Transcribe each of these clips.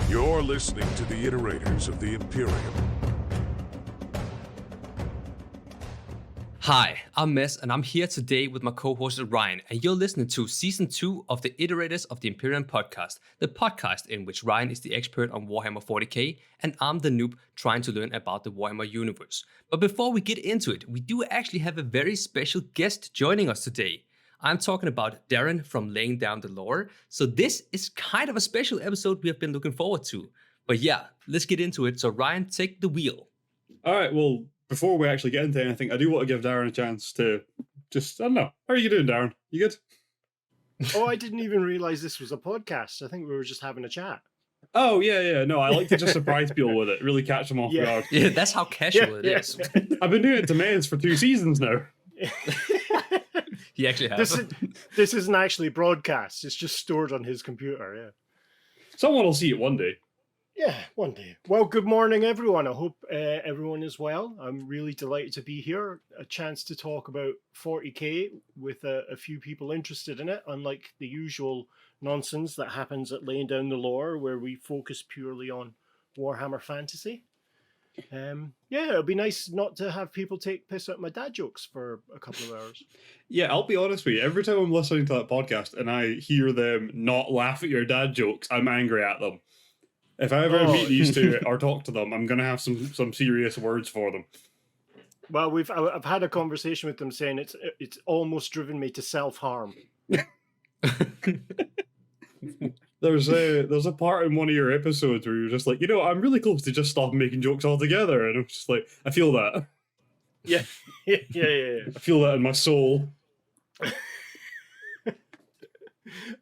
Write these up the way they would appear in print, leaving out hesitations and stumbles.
You're listening to the Iterators of the Imperium. Hi, I'm Mess, and I'm here today with my co-host Ryan, and you're listening to Season 2 of the Iterators of the Imperium podcast, the podcast in which Ryan is the expert on Warhammer 40K, and I'm the noob trying to learn about the Warhammer universe. But before we get into it, we do actually have a very special guest joining us today. I'm talking about Darren from Laying Down the Lore, so this is kind of a special episode we have been looking forward to. But yeah, let's get into it, so Ryan, take the wheel. Alright, well, before we actually get into anything, I do want to give Darren a chance to just, I don't know. How are you doing, Darren? You good? Oh, I didn't even realize this was a podcast. I think we were just having a chat. Oh, yeah. No, I like to just surprise people with it. Really catch them off guard. Yeah, that's how casual it is. I've been doing it to Mez for 2 seasons now. He actually has. This isn't actually broadcast. It's just stored on his computer, yeah. Someone will see it one day. Yeah, one day. Well, good morning, everyone. I hope everyone is well. I'm really delighted to be here. A chance to talk about 40K with a few people interested in it, unlike the usual nonsense that happens at Laying Down the Lore, where we focus purely on Warhammer Fantasy. Yeah, it'd be nice not to have people take piss at my dad jokes for a couple of hours. Yeah, I'll be honest with you. Every time I'm listening to that podcast and I hear them not laugh at your dad jokes, I'm angry at them. If I ever meet these two or talk to them, I'm going to have some serious words for them. Well, I've had a conversation with them saying it's almost driven me to self-harm. There's a part in one of your episodes where you're just like, I'm really close to just stopping making jokes altogether, and I'm just like, I feel that. Yeah. I feel that in my soul.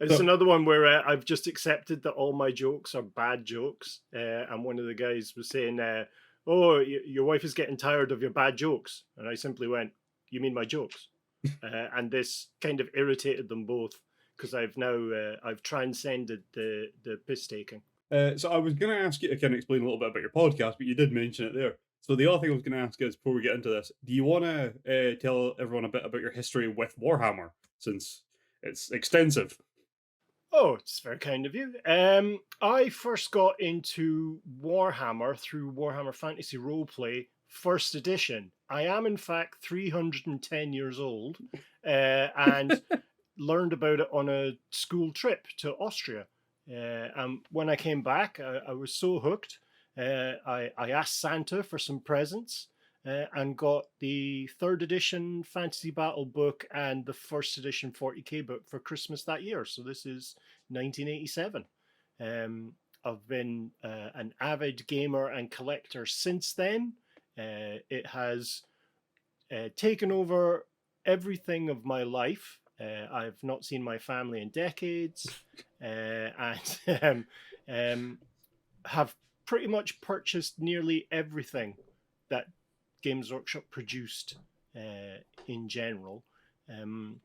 It's another one where I've just accepted that all my jokes are bad jokes, and one of the guys was saying, "Oh, your wife is getting tired of your bad jokes," and I simply went, "You mean my jokes?" And this kind of irritated them both because I've transcended the piss taking. So I was going to ask you to kind of explain a little bit about your podcast, but you did mention it there. So the other thing I was going to ask is, before we get into this, do you want to tell everyone a bit about your history with Warhammer, since it's extensive? Oh, it's very kind of you. I first got into Warhammer through Warhammer Fantasy Roleplay First Edition. I am, in fact, 310 years old, and learned about it on a school trip to Austria. When I came back, I was so hooked. I asked Santa for some presents and got the 3rd edition Fantasy Battle book and the 1st edition 40K book for Christmas that year. So this is 1987. I've been an avid gamer and collector since then. It has taken over everything of my life. I've not seen my family in decades, and have pretty much purchased nearly everything that Games Workshop produced in general, and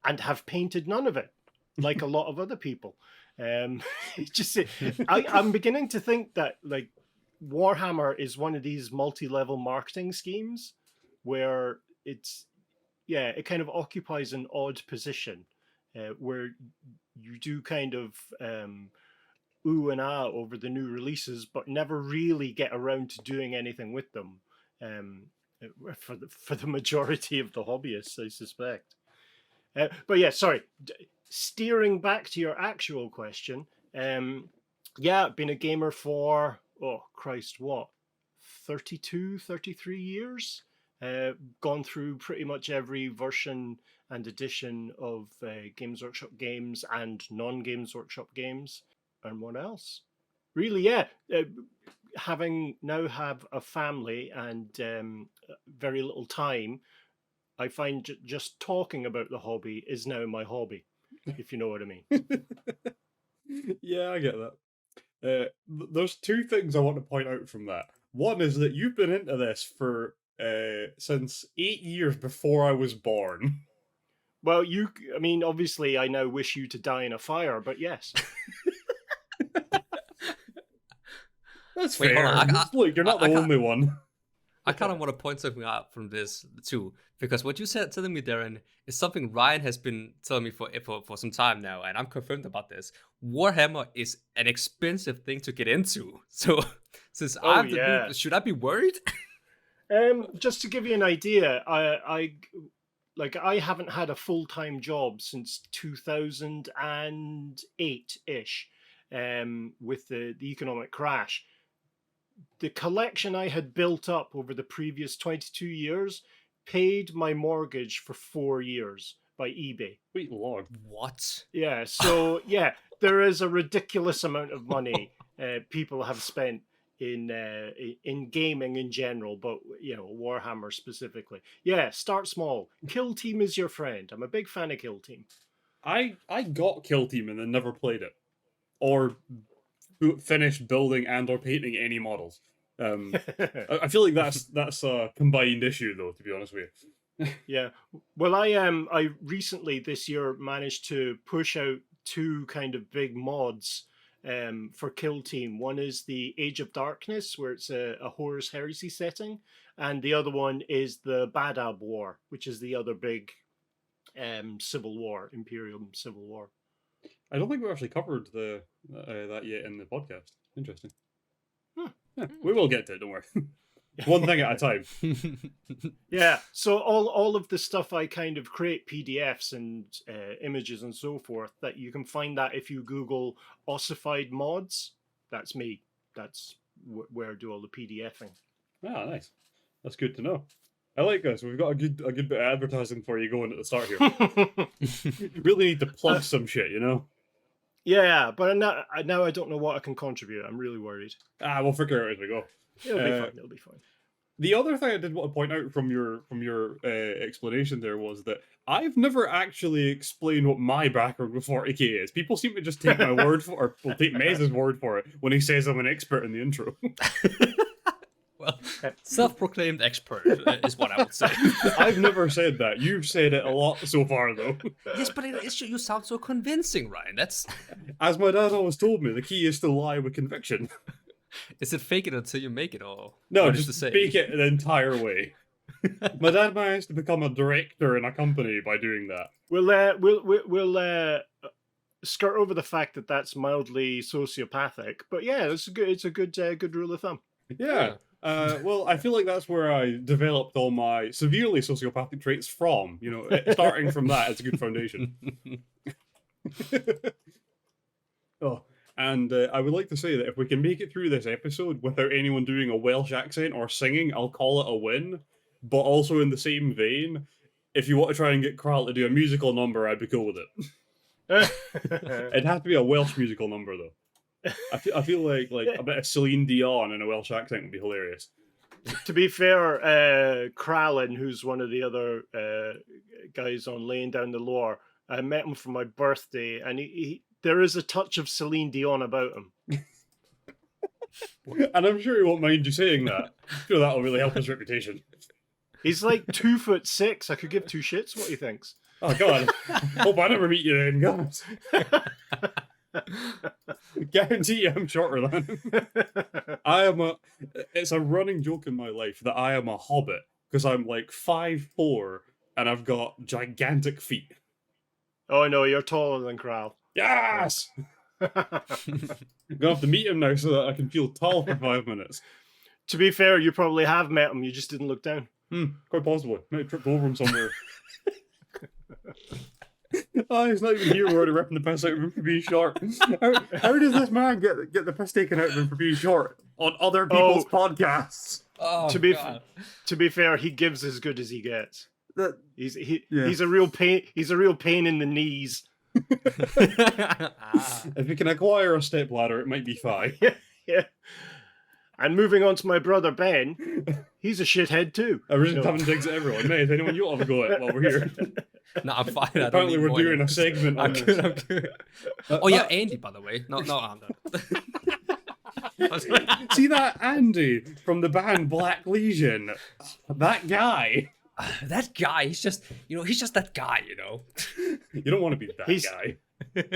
have painted none of it, like a lot of other people. I'm beginning to think that like Warhammer is one of these multi-level marketing schemes where it kind of occupies an odd position where you do kind of ooh and ah over the new releases, but never really get around to doing anything with them. For the majority of the hobbyists, I suspect. But yeah, sorry. Steering back to your actual question, I've been a gamer for, 33 years? Gone through pretty much every version and edition of Games Workshop games and non-Games Workshop games. And what else? Really, having now have a family and very little time, I find just talking about the hobby is now my hobby, if you know what I mean. Yeah, I get that. There's 2 things I want to point out from that. One is that you've been into this for since 8 years before I was born. Well, obviously I now wish you to die in a fire, but yes. That's fair. Look, you're not the only one. I kind of want to point something out from this too, because what you said telling me, Darren, is something Ryan has been telling me for some time now, and I'm confirmed about this. Warhammer is an expensive thing to get into. So since I'm the noob, should I be worried? Just to give you an idea, I haven't had a full-time job since 2008-ish, with the economic crash. The collection I had built up over the previous 22 years paid my mortgage for 4 years by eBay. Sweet Lord. What? Yeah, so yeah, there is a ridiculous amount of money people have spent in gaming in general, but Warhammer specifically. Yeah, start small. Kill Team is your friend. I'm a big fan of Kill Team. I got Kill Team and then never played it, or finished building and or painting any models. I feel like that's a combined issue, though, to be honest with you. Yeah, well, I recently this year managed to push out 2 kind of big mods for Kill Team. One is the Age of Darkness, where it's a Horus Heresy setting, and the other one is the Badab War, which is the other big civil war, Imperium civil war. I don't think we actually covered that yet in the podcast. Interesting. Yeah, we will get to it, don't worry. One thing at a time. Yeah, so all of the stuff I kind of create, PDFs and images and so forth, that you can find that if you Google ossified mods. That's me. That's where I do all the PDFing. Ah, nice. That's good to know. I like this. We've got a good bit of advertising for you going at the start here. You really need to plug some shit, you know? Yeah, but now I don't know what I can contribute. I'm really worried. We'll figure it out as we go. It'll be fine. It'll be fine. The other thing I did want to point out from your explanation there was that I've never actually explained what my background with 40k is. People seem to just take my word for, or will take Mez's word for it when he says I'm an expert in the intro. Well, self-proclaimed expert is what I would say. I've never said that. You've said it a lot so far, though. Yes, but you sound so convincing, Ryan. That's as my dad always told me. The key is to lie with conviction. Is it fake it until you make it, or no? Just fake it the entire way. My dad managed to become a director in a company by doing that. We'll skirt over the fact that that's mildly sociopathic, but yeah, it's a good rule of thumb. Yeah. Well, I feel like that's where I developed all my severely sociopathic traits from. You know, starting from that, it's a good foundation. Oh, and I would like to say that if we can make it through this episode without anyone doing a Welsh accent or singing, I'll call it a win. But also in the same vein, if you want to try and get Kral to do a musical number, I'd be cool with it. It'd have to be a Welsh musical number, though. I feel like a bit of Celine Dion in a Welsh accent would be hilarious. To be fair, Kralin, who's one of the other guys on Laying Down the Lore, I met him for my birthday, and he there is a touch of Celine Dion about him. And I'm sure he won't mind you saying that. I'm sure that'll really help his reputation. He's like 2'6". I could give 2 shits what he thinks. Oh god. Hope I never meet you then, guys. Guarantee you I'm shorter than him. It's a running joke in my life that I am a hobbit because I'm like 5'4" and I've got gigantic feet. Oh no, you're taller than Kral. Yes! I'm gonna have to meet him now so that I can feel tall for 5 minutes. To be fair, you probably have met him, you just didn't look down. Quite possibly. Might have tripped over him somewhere. Oh, he's not even here. We're already ripping the piss out of him for being short. How does this man get the piss taken out of him for being short on other people's podcasts? Oh, to be fair, he gives as good as he gets. He's a real pain. He's a real pain in the knees. If we can acquire a stepladder, it might be fine. Yeah. And moving on to my brother Ben, he's a shithead too. I was just having digs at everyone. Mate, is anyone you want to have a go at while we're here? No, I'm fine. Apparently we're doing a segment on this. I'm good. Oh yeah, Andy, by the way. No, I'm not. See that Andy from the band Black Legion? That guy. That guy, he's just that guy, You don't want to be that guy.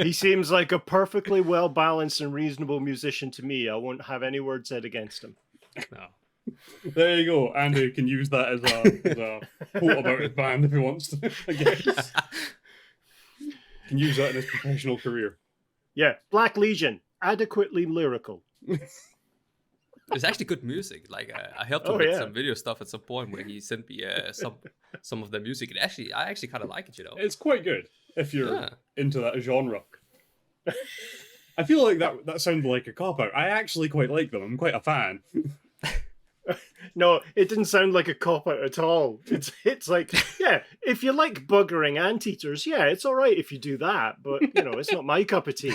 He seems like a perfectly well-balanced and reasonable musician to me. I won't have any words said against him. No. There you go. Andy can use that as a quote about his band if he wants to, I guess. Can use that in his professional career. Yeah, Black Legion, adequately lyrical. It's actually good music. Like I helped him with some video stuff at some point where he sent me some of the music. And I actually kind of like it, you know. It's quite good if you're into that genre. I feel like that sounded like a cop out. I actually quite like them. I'm quite a fan. No, it didn't sound like a cop out at all. It's like, yeah, if you like buggering anteaters, yeah, it's all right if you do that, but you know, it's not my cup of tea.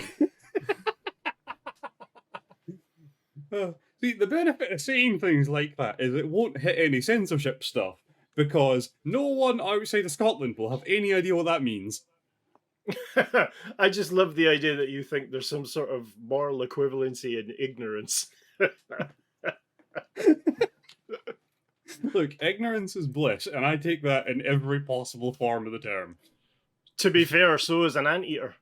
See, the benefit of saying things like that is it won't hit any censorship stuff because no one outside of Scotland will have any idea what that means. I just love the idea that you think there's some sort of moral equivalency in ignorance. Look, ignorance is bliss, and I take that in every possible form of the term. To be fair, so is an anteater.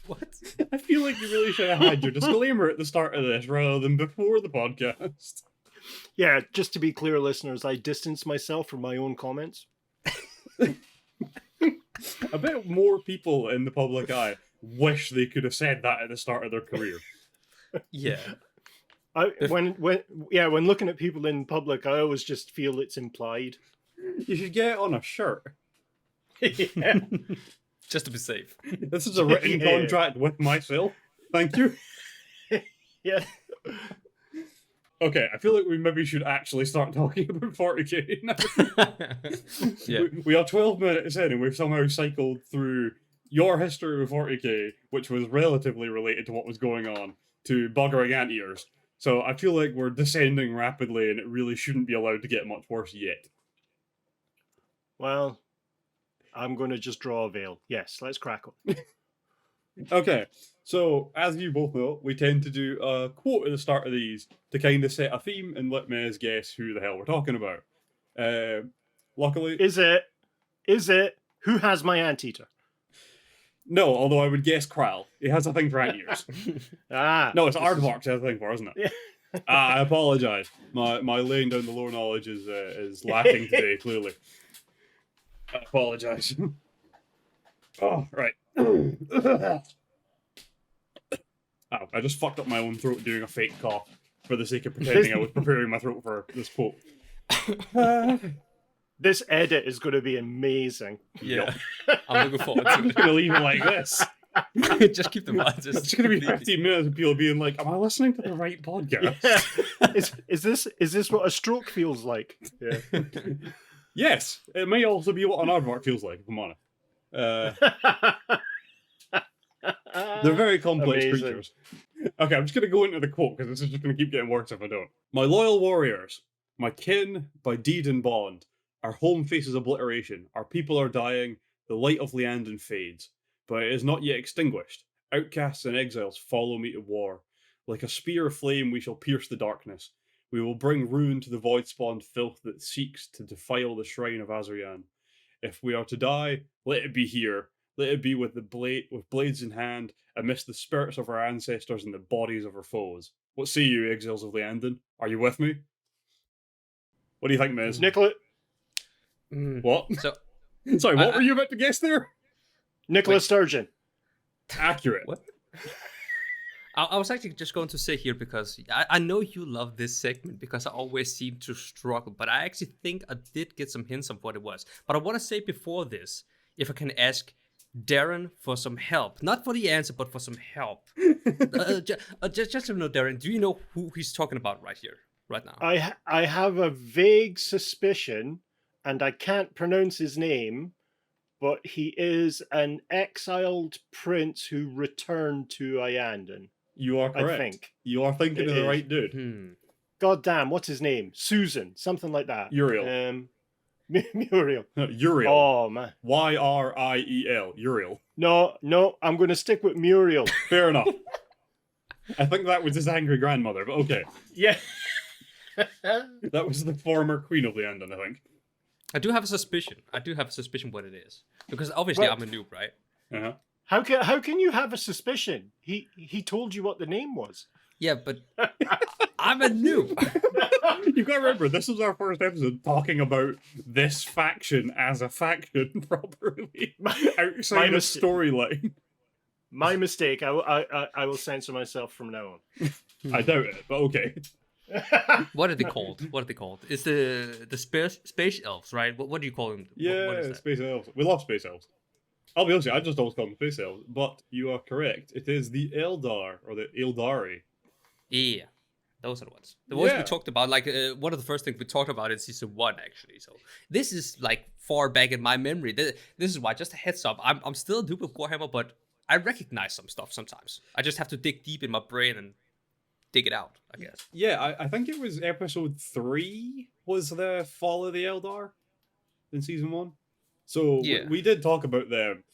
What? I feel like you really should have had your disclaimer at the start of this rather than before the podcast. Yeah, just to be clear, listeners, I distance myself from my own comments. I bet more people in the public eye wish they could have said that at the start of their career. Yeah. When looking at people in public, I always just feel it's implied. You should get it on a shirt. Yeah. Just to be safe. This is a written contract with myself. Thank you. Yeah. Okay, I feel like we maybe should actually start talking about 40k now. Yeah. We are 12 minutes in and we've somehow cycled through your history with 40k, which was relatively related to what was going on, to buggering anteaters. So I feel like we're descending rapidly and it really shouldn't be allowed to get much worse yet. Well, I'm going to just draw a veil. Yes, let's crack on. Okay, so as you both know, we tend to do a quote at the start of these to kind of set a theme and let Mez guess who the hell we're talking about. Luckily... Is it, who has my anteater? No, although I would guess Kral. He has a thing for anteaters. No, it's Aardvark he has a thing for, isn't it? Yeah. I apologise. My laying down the lore knowledge is lacking today, clearly. I apologise. Oh, right. Oh, I just fucked up my own throat doing a fake cough for the sake of pretending I was preparing my throat for this quote. This edit is going to be amazing. Yeah. I'm looking forward to I'm just going to leave it like this. it. Just keep the mic. It's going to be 15 minutes of people being like, am I listening to the right podcast? Yeah. Is this what a stroke feels like? Yeah. Yes, it may also be what an aardvark feels like, if I'm honest. They're very complex Amazing. creatures. Okay, I'm just going to go into the quote because this is just going to keep getting worse if I don't. My loyal warriors, my kin by deed and bond, our home faces obliteration, our people are dying, the light of Liandon fades, but it is not yet extinguished. Outcasts and exiles follow me to war. Like a spear of flame we shall pierce the darkness. We will bring ruin to the void-spawned filth that seeks to defile the shrine of Azrayan. If we are to die, let it be here. Let it be with blades in hand, amidst the spirits of our ancestors and the bodies of our foes. What say you, exiles of Liandon? Are you with me? What do you think, Miz? Nicola What? So, Sorry, what were you about to guess there? Sturgeon. Accurate. what? I was actually just going to say here because I know you love this segment because I always seem to struggle, but I actually think I did get some hints of what it was. But I want to say before this, if I can ask Darren for some help. Not for the answer, but for some help. Just to know, Darren, do you know who he's talking about right now? I have a vague suspicion, and I can't pronounce his name, but he is an exiled prince who returned to Iandon. You are correct. I think. You are thinking of the right dude. God damn, what's his name? Susan, something like that. Uriel. Muriel. Uriel. Oh, man. Yriel. Uriel. No, I'm going to stick with Muriel. Fair enough. I think that was his angry grandmother, but okay. Yeah. That was the former queen of Liandon, I think. I do have a suspicion. What it is. Because obviously I'm a noob, right? Uh-huh. How can you have a suspicion? He told you what the name was. Yeah, but I'm a noob. You've got to remember, this was our first episode talking about this faction as a faction properly, outside of storyline. My mistake. I will censor myself from now on. I doubt it, but okay. What are they called? What are they called? It's the space elves, right? What do you call them? Yeah, what is that? space elves. We love space elves. I'll be honest with you, I just always call them space elves, but you are correct. It is the Eldar, or the Eldari. Yeah, those are the ones. The ones we Yeah. talked about, like one of the first things we talked about in season 1, actually. So this is like far back in my memory. This is why, just a heads up, I'm still a dupe of Warhammer, but I recognize some stuff sometimes. I just have to dig deep in my brain and dig it out, I guess. Yeah, I think it was episode 3 was the Fall of the Eldar in season 1. So Yeah. we did talk about them.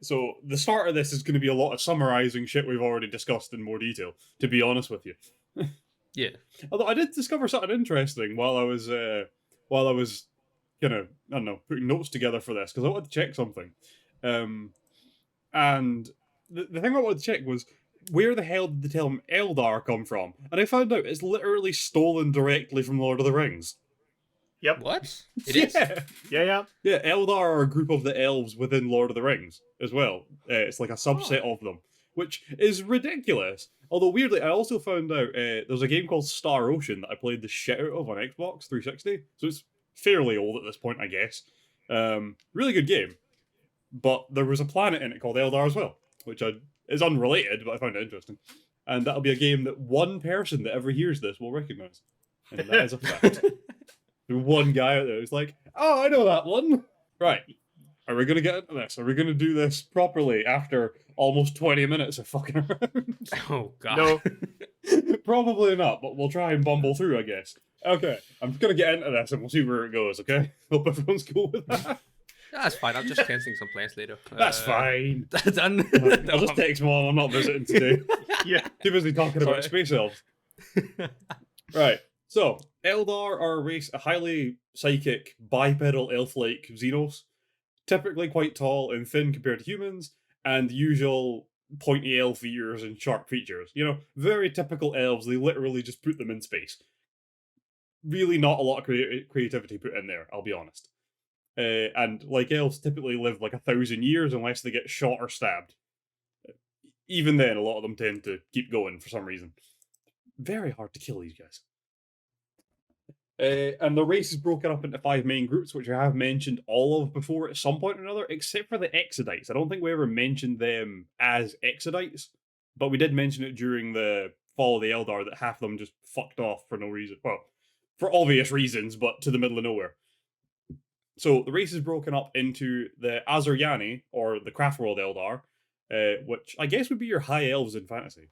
So the start of this is going to be a lot of summarizing shit we've already discussed in more detail, to be honest with you. Yeah. Although I did discover something interesting while I was kind of, I don't know, putting notes together for this, because I wanted to check something. And the thing I wanted to check was, where the hell did the term Eldar come from? And I found out it's literally stolen directly from Lord of the Rings. Yep. What? It is? Yeah. Yeah, Eldar are a group of the elves within Lord of the Rings as well. It's like a subset of them, which is ridiculous. Although weirdly, I also found out there's a game called Star Ocean that I played the shit out of on Xbox 360. So it's fairly old at this point, I guess. Really good game. But there was a planet in it called Eldar as well, which is unrelated, but I found it interesting. And that'll be a game that one person that ever hears this will recognize. And that is a fact. There's one guy out there who's like, oh, I know that one. Right. Are we going to get into this? Are we going to do this properly after almost 20 minutes of fucking around? Oh, God. No. Probably not, but we'll try and bumble through, I guess. Okay, I'm just going to get into this and we'll see where it goes, okay? Hope everyone's cool with that. That's fine. I'm just cancelling some plans later. That's fine. Done. I'll just text Mom, I'm not visiting today. Yeah. Too busy talking about Sorry. space elves. Right. So, Eldar are a race of highly psychic, bipedal elf-like Xenos, typically quite tall and thin compared to humans, and the usual pointy elf ears and sharp features. You know, very typical elves, they literally just put them in space. Really not a lot of creativity put in there, I'll be honest. And like elves typically live like 1,000 years unless they get shot or stabbed. Even then, a lot of them tend to keep going for some reason. Very hard to kill these guys. And the race is broken up into 5 main groups, which I have mentioned all of before at some point or another, except for the Exodites. I don't think we ever mentioned them as Exodites, but we did mention it during the Fall of the Eldar that half of them just fucked off for no reason. Well, for obvious reasons, but to the middle of nowhere. So the race is broken up into the Azuryani, or the Craftworld Eldar, which I guess would be your high elves in fantasy.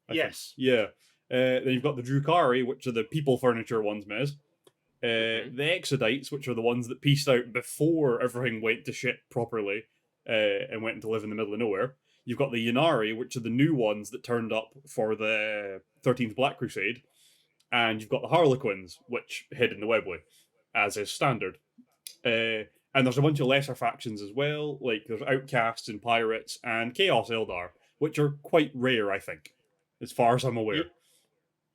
I think. Yes. Yeah. Then you've got the Drukari, which are the people furniture ones, Mez. The Exodites, which are the ones that pieced out before everything went to shit properly and went to live in the middle of nowhere. You've got the Ynnari, which are the new ones that turned up for the 13th Black Crusade. And you've got the Harlequins, which hid in the Webway, as is standard. And there's a bunch of lesser factions as well, like there's Outcasts and Pirates and Chaos Eldar, which are quite rare, I think, as far as I'm aware.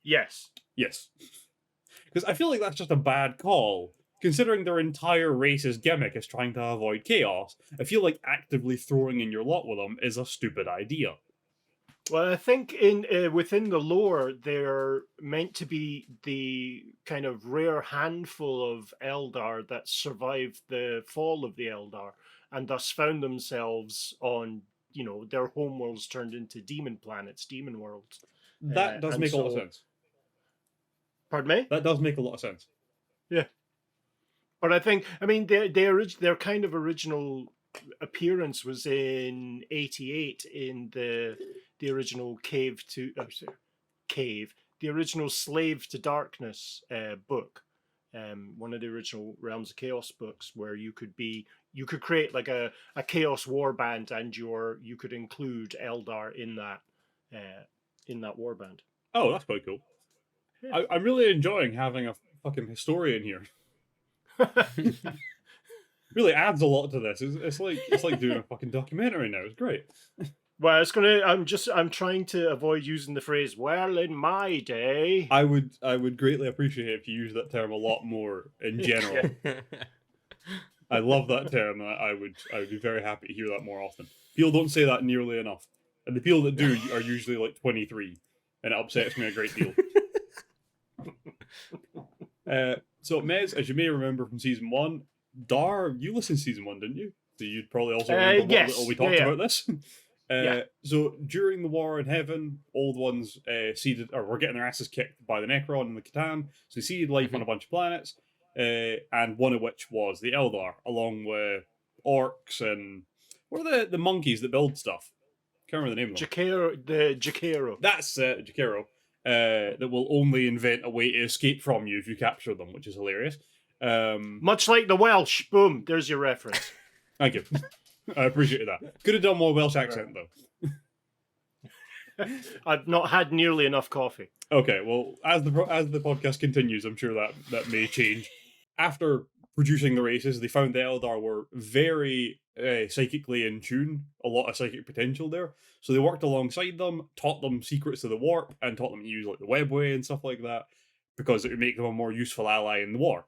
Yes. Yes. Because I feel like that's just a bad call. Considering their entire race's gimmick is trying to avoid chaos, I feel like actively throwing in your lot with them is a stupid idea. Well, I think in within the lore, they're meant to be the kind of rare handful of Eldar that survived the fall of the Eldar, and thus found themselves on, their homeworlds turned into demon planets, demon worlds. That does make a lot of sense. Pardon me? That does make a lot of sense. Yeah. But I think, their kind of original appearance was in 88 in the original the original Slave to Darkness book, one of the original Realms of Chaos books, where you could create like a Chaos warband, and you could include Eldar in that warband. Oh, that's quite cool. Yeah. I'm really enjoying having a fucking historian here. Really adds a lot to this. It's like doing a fucking documentary now. It's great. Well, I'm trying to avoid using the phrase "well in my day." I would greatly appreciate it if you use that term a lot more in general. I love that term. I would be very happy to hear that more often. People don't say that nearly enough, and the people that do are usually like 23, and it upsets me a great deal. So, Mez, as you may remember from season 1, Dhar, you listened to season 1, didn't you? So you'd probably also remember what yes. little we talked about this. Yeah. So during the War in Heaven, Old Ones were getting their asses kicked by the Necron and the Catan, so they seeded life on a bunch of planets, and one of which was the Eldar, along with orcs and what are the monkeys that build stuff? Can't remember the name of them. The Jakero. That's Jakero. That will only invent a way to escape from you if you capture them, which is hilarious. Much like the Welsh. Boom, there's your reference. Thank you. I appreciate that. Could have done more Welsh accent, though. I've not had nearly enough coffee. Okay, well, as the podcast continues, I'm sure that may change. After producing the races, they found the Eldar were very psychically in tune, a lot of psychic potential there. So they worked alongside them, taught them secrets of the warp, and taught them to use like the webway and stuff like that, because it would make them a more useful ally in the war.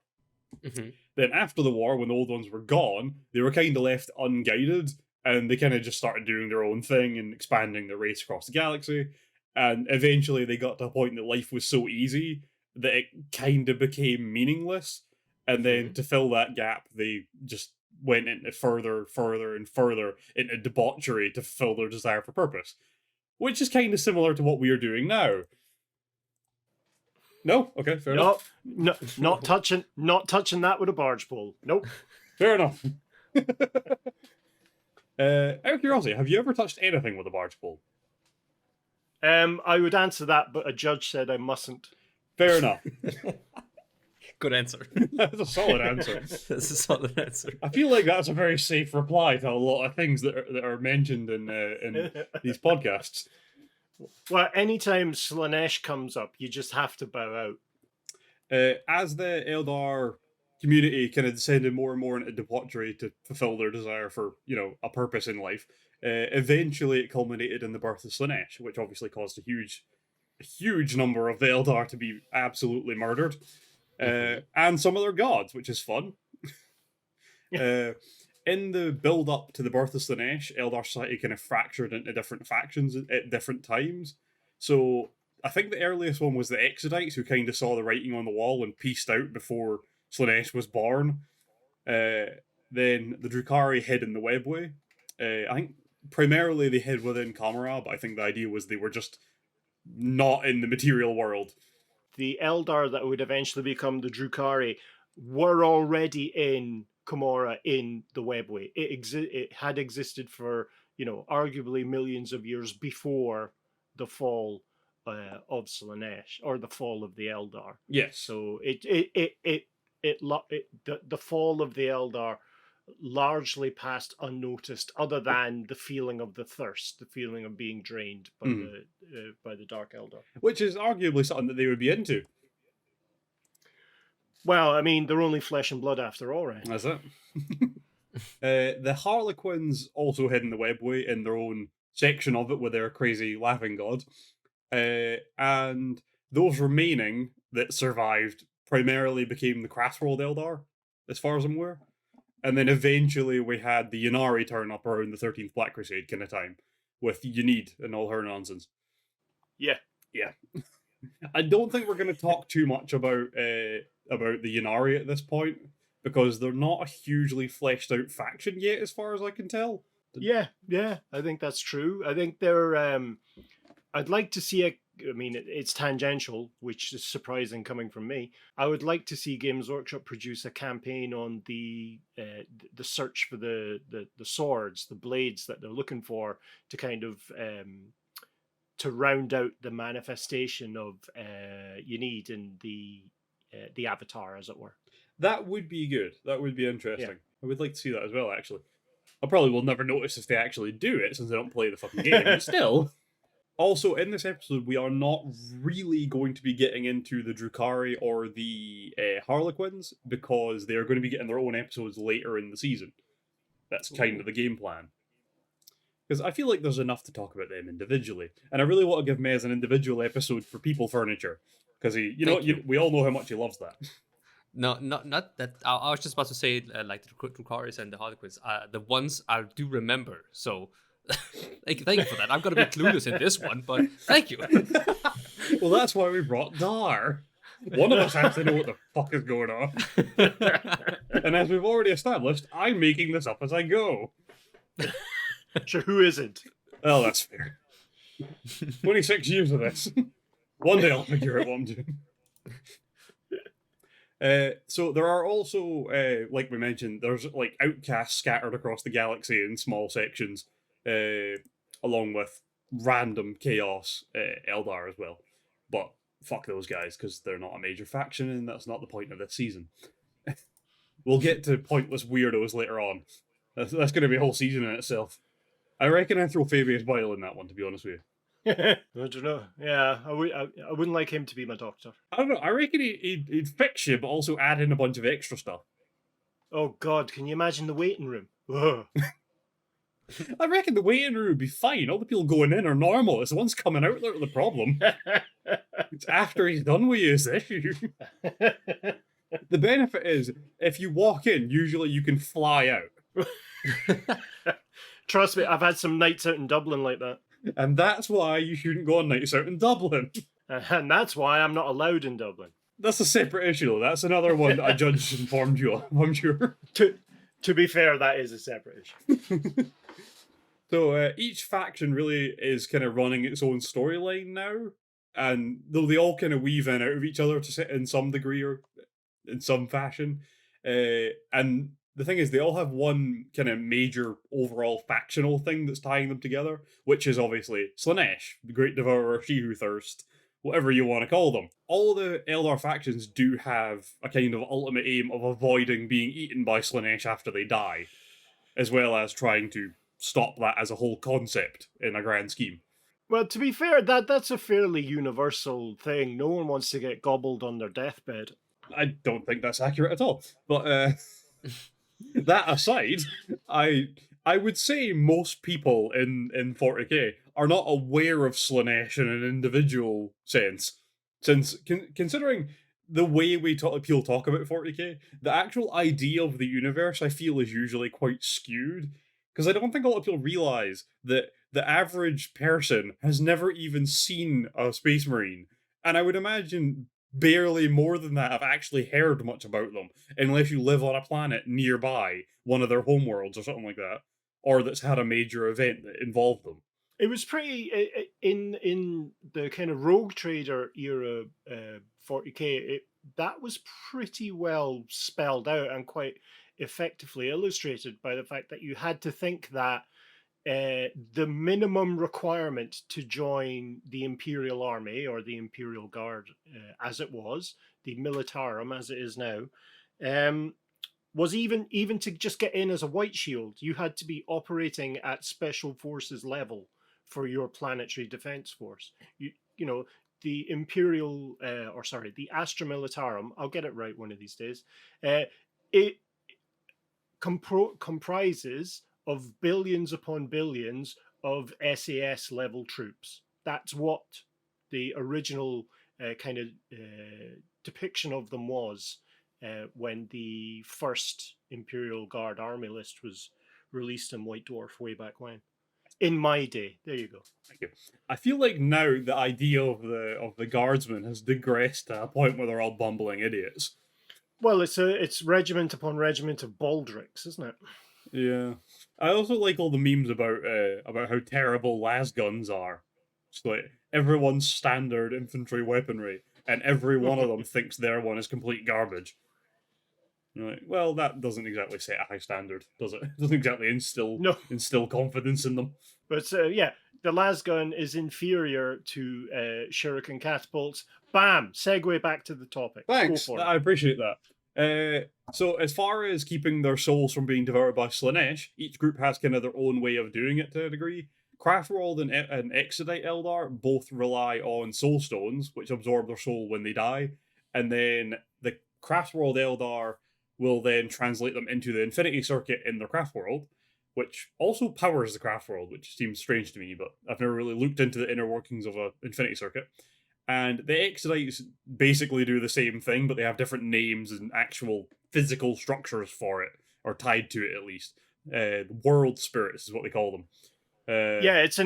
Mm-hmm. Then after the war, when the Old Ones were gone, they were kind of left unguided, and they kind of just started doing their own thing and expanding their race across the galaxy. And eventually they got to a point that life was so easy that it kind of became meaningless. And then to fill that gap, they just went into further and further into debauchery to fulfill their desire for purpose. Which is kind of similar to what we are doing now. No? Okay, fair enough. No, not touching that with a barge pole. Nope. Fair enough. Out of curiosity, have you ever touched anything with a barge pole? I would answer that, but a judge said I mustn't. Fair enough. Good answer. That's a solid answer. That's a solid answer. I feel like that's a very safe reply to a lot of things that are mentioned in these podcasts. Well, anytime Slanesh comes up, you just have to bow out. As the Eldar community kind of descended more and more into debauchery to fulfill their desire for, a purpose in life, eventually it culminated in the birth of Slanesh, which obviously caused a huge number of the Eldar to be absolutely murdered. And some of their gods, which is fun. In the build-up to the birth of Slanesh, Eldar society kind of fractured into different factions at different times. So I think the earliest one was the Exodites, who kind of saw the writing on the wall and peaced out before Slanesh was born. Then the Drukhari hid in the Webway. I think primarily they hid within Kamara, but I think the idea was they were just not in the material world. The Eldar that would eventually become the Drukhari were already in Kamara in the Webway. It had existed for, arguably millions of years before the fall of Slanesh, or the fall of the Eldar. Yes. So the fall of the Eldar largely passed unnoticed, other than the feeling of the thirst, the feeling of being drained by the Dark Eldar, which is arguably something that they would be into. Well, I mean, they're only flesh and blood after all, right? That's it. The Harlequins also hid in the Webway in their own section of it with their crazy laughing god. And those remaining that survived primarily became the Crassworld Eldar, as far as I'm aware. And then eventually we had the Ynnari turn up around the 13th Black Crusade kind of time, with Ynid and all her nonsense. Yeah. I don't think we're going to talk too much about the Ynnari at this point, because they're not a hugely fleshed out faction yet, as far as I can tell. Yeah, I think that's true. I think they're... I'd like to see it's tangential, which is surprising coming from me. I would like to see Games Workshop produce a campaign on the search for the swords, the blades that they're looking for, to kind of to round out the manifestation of Ynid in the Avatar, as it were. That would be good. That would be interesting. Yeah. I would like to see that as well, actually. I probably will never notice if they actually do it, since I don't play the fucking game, but still. Also, in this episode, we are not really going to be getting into the Drukhari or the Harlequins, because they are going to be getting their own episodes later in the season. That's kind of the game plan. Because I feel like there's enough to talk about them individually, and I really want to give Mez an individual episode for people furniture, because we all know how much he loves that. No, not that. I was just about to say, like the Drukhari's and the Harlequins, the ones I do remember. So, thank you for that. I'm gonna be clueless in this one, but thank you. Well, that's why we brought Dhar. One of us has to know what the fuck is going on. And as we've already established, I'm making this up as I go. Sure, who isn't? Oh, that's fair. 26 years of this. One day I'll figure out what I'm doing. So there are also, like we mentioned, there's like outcasts scattered across the galaxy in small sections, along with random chaos Eldar as well. But fuck those guys, because they're not a major faction, and that's not the point of this season. We'll get to pointless weirdos later on. That's going to be a whole season in itself. I reckon I'd throw Fabius Bile in that one, to be honest with you. I don't know. Yeah, I wouldn't like him to be my doctor. I don't know. I reckon he'd fix you, but also add in a bunch of extra stuff. Oh God, can you imagine the waiting room? Ugh. I reckon the waiting room would be fine. All the people going in are normal. It's the ones coming out that are the problem. It's after he's done with you is the issue. The benefit is, if you walk in, usually you can fly out. Trust me, I've had some nights out in Dublin like that. And that's why you shouldn't go on nights out in Dublin. And that's why I'm not allowed in Dublin. That's a separate issue, though. That's another one a judge informed you of, I'm sure. To be fair, that is a separate issue. So each faction really is kind of running its own storyline now. And though they all kind of weave in out of each other in some degree or in some fashion. And the thing is, they all have one kind of major overall factional thing that's tying them together, which is obviously Slaanesh, the Great Devourer, She Who Thirst, whatever you want to call them. All the Eldar factions do have a kind of ultimate aim of avoiding being eaten by Slaanesh after they die, as well as trying to stop that as a whole concept in a grand scheme. Well, to be fair, that's a fairly universal thing. No one wants to get gobbled on their deathbed. I don't think that's accurate at all. But that aside, I would say most people in 40k are not aware of Slaanesh in an individual sense. Since, considering the way people talk about 40k, the actual idea of the universe, I feel, is usually quite skewed. Because I don't think a lot of people realise that the average person has never even seen a Space Marine. And I would imagine barely more than that have actually heard much about them, unless you live on a planet nearby, one of their homeworlds or something like that, or that's had a major event that involved them. It was pretty, in the kind of Rogue Trader era 40k, that was pretty well spelled out and quite effectively illustrated by the fact that you had to think that the minimum requirement to join the Imperial Army or the Imperial Guard, as it was, the Militarum as it is now, was even to just get in as a White Shield, you had to be operating at Special Forces level for your planetary defense force. You know, the Imperial, the Astra Militarum, I'll get it right one of these days, it comprises of billions upon billions of SAS level troops. That's what the original kind of depiction of them was when the first Imperial Guard army list was released in White Dwarf way back when. In my day. There you go. Thank you. I feel like now the idea of the guardsmen has digressed to a point where they're all bumbling idiots. Well, it's regiment upon regiment of baldricks, isn't it? Yeah. I also like all the memes about how terrible las guns are. It's like everyone's standard infantry weaponry, and every one of them thinks their one is complete garbage. You're like, well, that doesn't exactly set a high standard, does it? It doesn't exactly instill confidence in them. But yeah, the lasgun is inferior to shuriken catapults. Bam! Segue back to the topic. Thanks. I appreciate that. So as far as keeping their souls from being devoured by Slaanesh, each group has kind of their own way of doing it to a degree. Craftworld and Exodite Eldar both rely on soul stones, which absorb their soul when they die, and then the Craftworld Eldar will then translate them into the Infinity Circuit in their Craftworld, which also powers the craft world, which seems strange to me, but I've never really looked into the inner workings of a Infinity Circuit. And the Exodites basically do the same thing, but they have different names and actual physical structures for it, or tied to it at least. World spirits is what they call them. Yeah, it's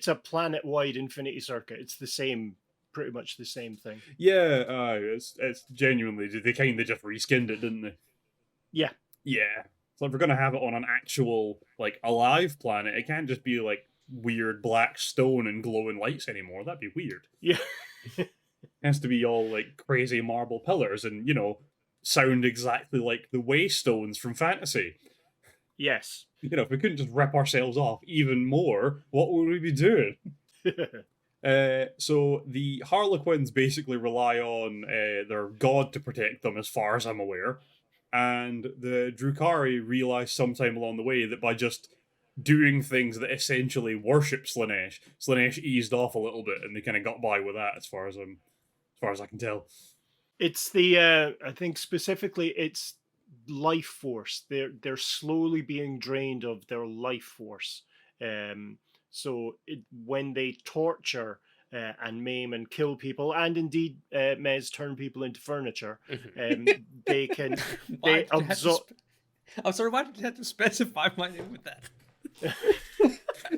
a planet-wide Infinity Circuit. It's the same, pretty much the same thing. Yeah, it's genuinely, they kind of just reskinned it, didn't they? Yeah. Yeah. So if we're gonna have it on an actual, like, alive planet, it can't just be like weird black stone and glowing lights anymore. That'd be weird. Yeah. It has to be all like crazy marble pillars and, sound exactly like the Waystones from fantasy. Yes. If we couldn't just rip ourselves off even more, what would we be doing? So the Harlequins basically rely on their god to protect them, as far as I'm aware. And the Drukhari realize sometime along the way that by just doing things that essentially worship Slaanesh eased off a little bit, and they kind of got by with that, as far as I can tell. It's the I think specifically it's life force. They're slowly being drained of their life force. So when they torture and maim and kill people, and indeed Mez turn people into furniture, they can they absorb. I'm sorry, why did you have to specify my name with that?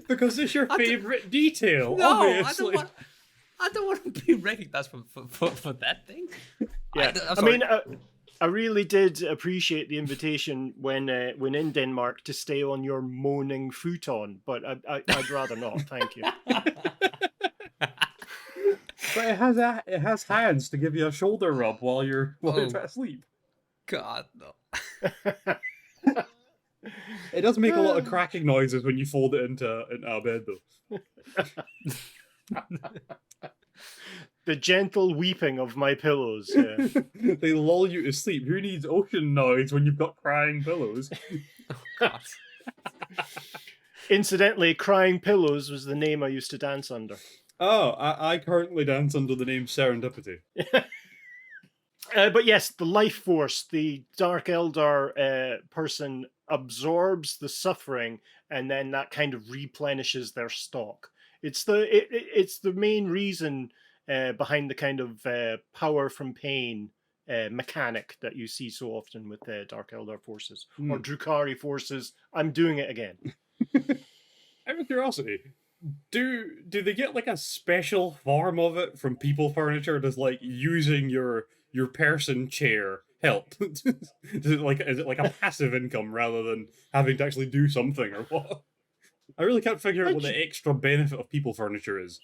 Because it's your favorite detail. No, obviously. I don't want to be recognized for that thing. Yeah, I mean, I really did appreciate the invitation when in Denmark to stay on your moaning futon, but I'd rather not. Thank you. But it has hands to give you a shoulder rub while you're trying to sleep. God, no. It does make a lot of cracking noises when you fold it into a bed, though. The gentle weeping of my pillows. Yeah. They lull you to sleep. Who needs ocean noise when you've got crying pillows? Oh, God. Incidentally, Crying Pillows was the name I used to dance under. Oh, I currently dance under the name Serendipity. But yes, the life force, the Dark Eldar person absorbs the suffering, and then that kind of replenishes their stock. It's the main reason behind the kind of power from pain mechanic that you see so often with Dark Eldar forces or Drukhari forces. I'm doing it again. Out of curiosity, do they get like a special form of it from people furniture? Does like using your person chair help? Is it like a passive income rather than having to actually do something, or what? I really can't figure out what the extra benefit of people furniture is.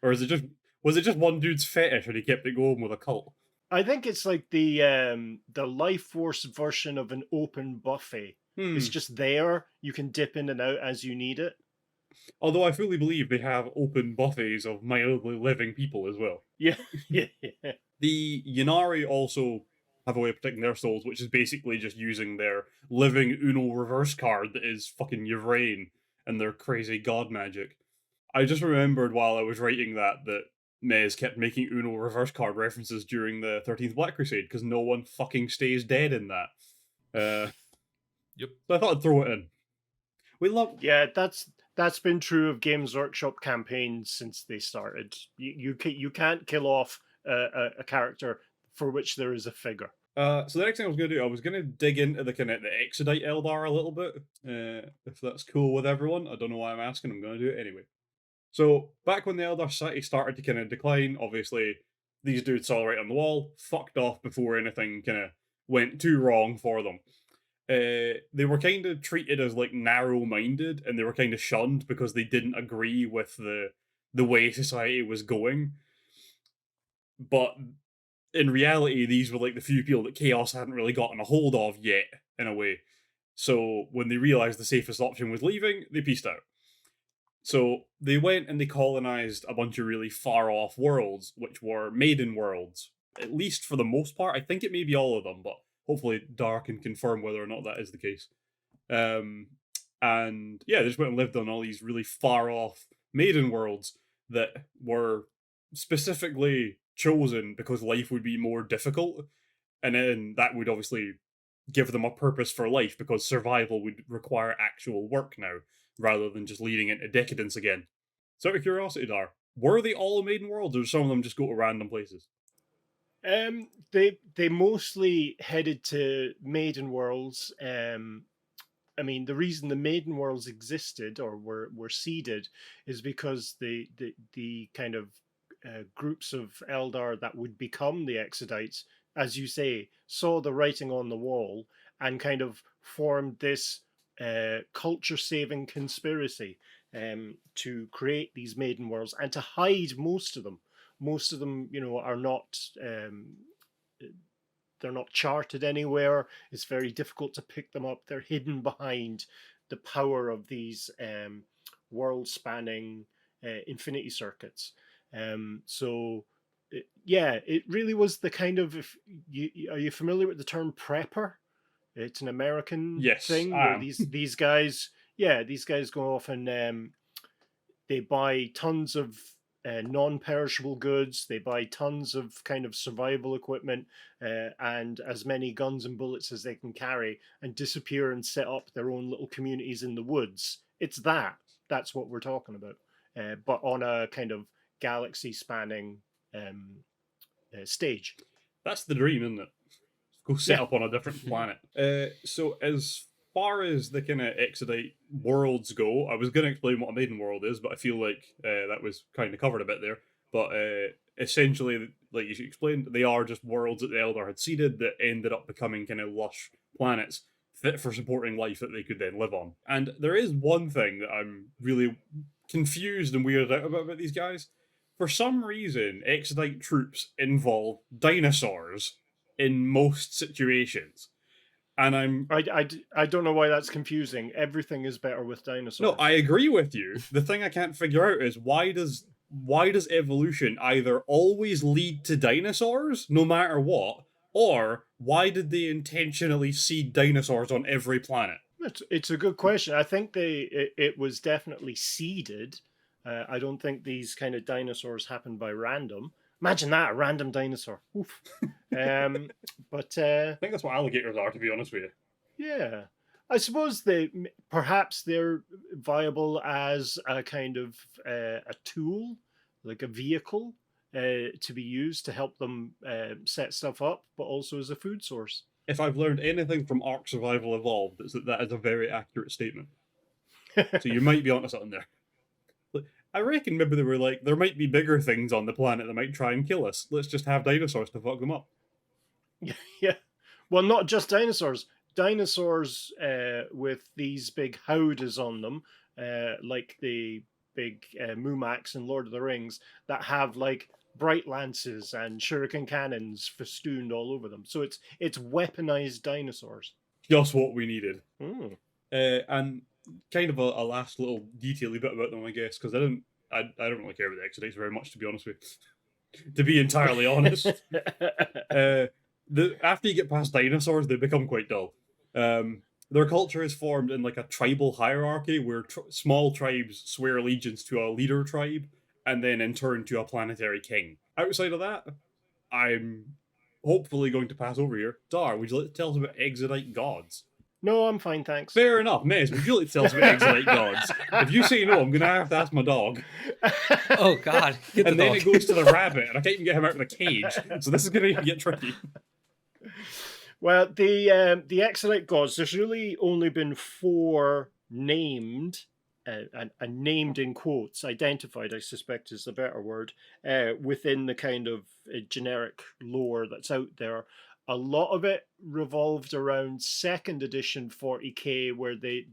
Or was it just one dude's fetish and he kept it going with a cult? I think it's like the life force version of an open buffet. It's just there. You can dip in and out as you need it. Although I fully believe they have open buffets of mildly living people as well. Yeah. The Ynnari also have a way of protecting their souls, which is basically just using their living Uno reverse card that is fucking Yvrain and their crazy god magic. I just remembered while I was writing that Mez kept making Uno reverse card references during the 13th Black Crusade, because no one fucking stays dead in that. Yep. So I thought I'd throw it in. Yeah, that's been true of Games Workshop campaigns since they started. You can't kill off a character for which there is a figure. So the next thing I was going to do, I was going to dig into the Exodite Eldar a little bit, if that's cool with everyone. I don't know why I'm asking, I'm going to do it anyway. So, back when the Eldar Society started to kind of decline, obviously, these dudes saw right on the wall, fucked off before anything kind of went too wrong for them. They were kind of treated as, like, narrow-minded, and they were kind of shunned because they didn't agree with the way society was going. But in reality, these were, like, the few people that Chaos hadn't really gotten a hold of yet, in a way. So, when they realised the safest option was leaving, they peaced out. So they went and they colonized a bunch of really far-off worlds, which were maiden worlds, at least for the most part. I think it may be all of them, but hopefully Dhar can confirm whether or not that is the case. And yeah, they just went and lived on all these really far-off maiden worlds that were specifically chosen because life would be more difficult, and then that would obviously give them a purpose for life, because survival would require actual work now, rather than just leading into decadence again. So out of curiosity, Dar, were they all Maiden Worlds, or some of them just go to random places? They mostly headed to Maiden Worlds. I mean, the reason the Maiden Worlds existed or were seeded is because the kind of groups of Eldar that would become the Exodites, as you say, saw the writing on the wall and kind of formed this culture-saving conspiracy to create these Maiden Worlds and to hide most of them. Most of them, are not. They're not charted anywhere. It's very difficult to pick them up. They're hidden behind the power of these world-spanning infinity circuits. It really was the kind of. Are you familiar with the term prepper? It's an American thing where these guys, these guys go off and they buy tons of non-perishable goods. They buy tons of kind of survival equipment and as many guns and bullets as they can carry, and disappear and set up their own little communities in the woods. It's that's what we're talking about, but on a kind of galaxy-spanning stage. That's the dream, isn't it? Go set up on a different planet. So as far as the kind of Exodite worlds go, I was going to explain what a Maiden World is, but I feel like that was kind of covered a bit there. But essentially, like you explained, they are just worlds that the Eldar had seeded that ended up becoming kind of lush planets fit for supporting life that they could then live on. And there is one thing that I'm really confused and weirded out about these guys. For some reason, Exodite troops involve dinosaurs in most situations. And I don't know why that's confusing. Everything is better with dinosaurs. No, I agree with you. The thing I can't figure out is why does evolution either always lead to dinosaurs, no matter what, or why did they intentionally seed dinosaurs on every planet? It's a good question. I think it was definitely seeded. I don't think these kind of dinosaurs happened by random. Imagine that, a random dinosaur. Oof. But I think that's what alligators are, to be honest with you. Yeah. I suppose perhaps they're viable as a kind of a tool, like a vehicle to be used to help them set stuff up, but also as a food source. If I've learned anything from Ark Survival Evolved, it's that is a very accurate statement. So you might be onto something there. I reckon maybe they were like, there might be bigger things on the planet that might try and kill us. Let's just have dinosaurs to fuck them up. Yeah. Well, not just dinosaurs. Dinosaurs with these big howdahs on them, like the big Mumax in Lord of the Rings, that have like bright lances and shuriken cannons festooned all over them. So it's weaponized dinosaurs. Just what we needed. And kind of a last little detaily bit about them, I guess, because I don't really care about the Exodites very much, to be honest with you. To be entirely honest. After you get past dinosaurs, they become quite dull. Their culture is formed in like a tribal hierarchy where small tribes swear allegiance to a leader tribe and then in turn to a planetary king. Outside of that, I'm hopefully going to pass over here. Dar, would you like to tell us about Exodite gods? No, I'm fine, thanks. Fair enough. Mez, would you like to tell us about Exodite gods? If you say no, I'm going to have to ask my dog. Oh, God. And then it goes to the rabbit, and I can't even get him out of the cage. So this is going to get tricky. Well, the Exodite gods, there's really only been 4 named, and named in quotes, identified, I suspect is the better word, within the kind of generic lore that's out there. A lot of it revolved around 2nd edition 40k, where the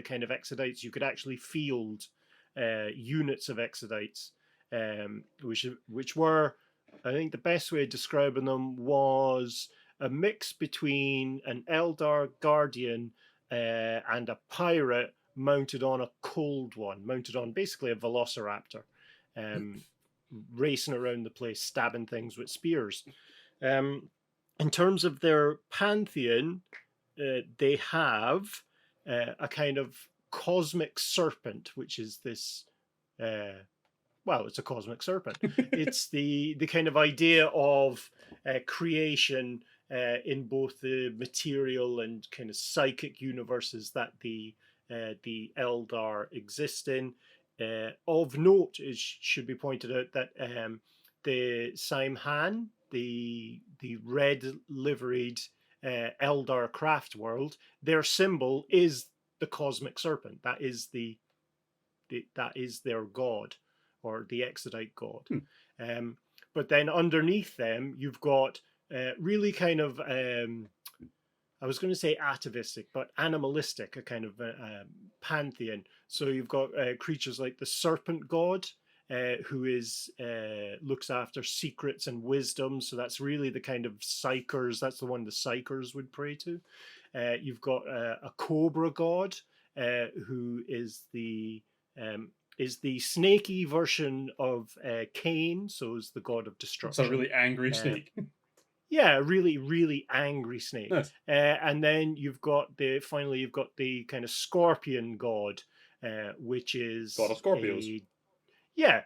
kind of Exodites, you could actually field units of Exodites, which were, I think the best way of describing them was a mix between an Eldar Guardian and a pirate mounted on a cold one, mounted on basically a velociraptor, racing around the place, stabbing things with spears. In terms of their pantheon, they have a kind of cosmic serpent, which is this, it's a cosmic serpent. It's the kind of idea of creation in both the material and kind of psychic universes that the Eldar exist in. Of note, it should be pointed out that the Saimhan, the red liveried Eldar craft world, their symbol is the cosmic serpent. That is that is their god, or the Exodite god. But then underneath them, you've got really kind of I was going to say atavistic, but animalistic, a kind of pantheon. So you've got creatures like the serpent god, who is looks after secrets and wisdom. So that's really the kind of psychers. That's the one the psychers would pray to. You've got a cobra god, who is the snaky version of Cain. So is the god of destruction. It's a really angry snake. Yeah, really, really angry snake. Nice. And then you've got the kind of scorpion god, which is God of Scorpios. Yeah,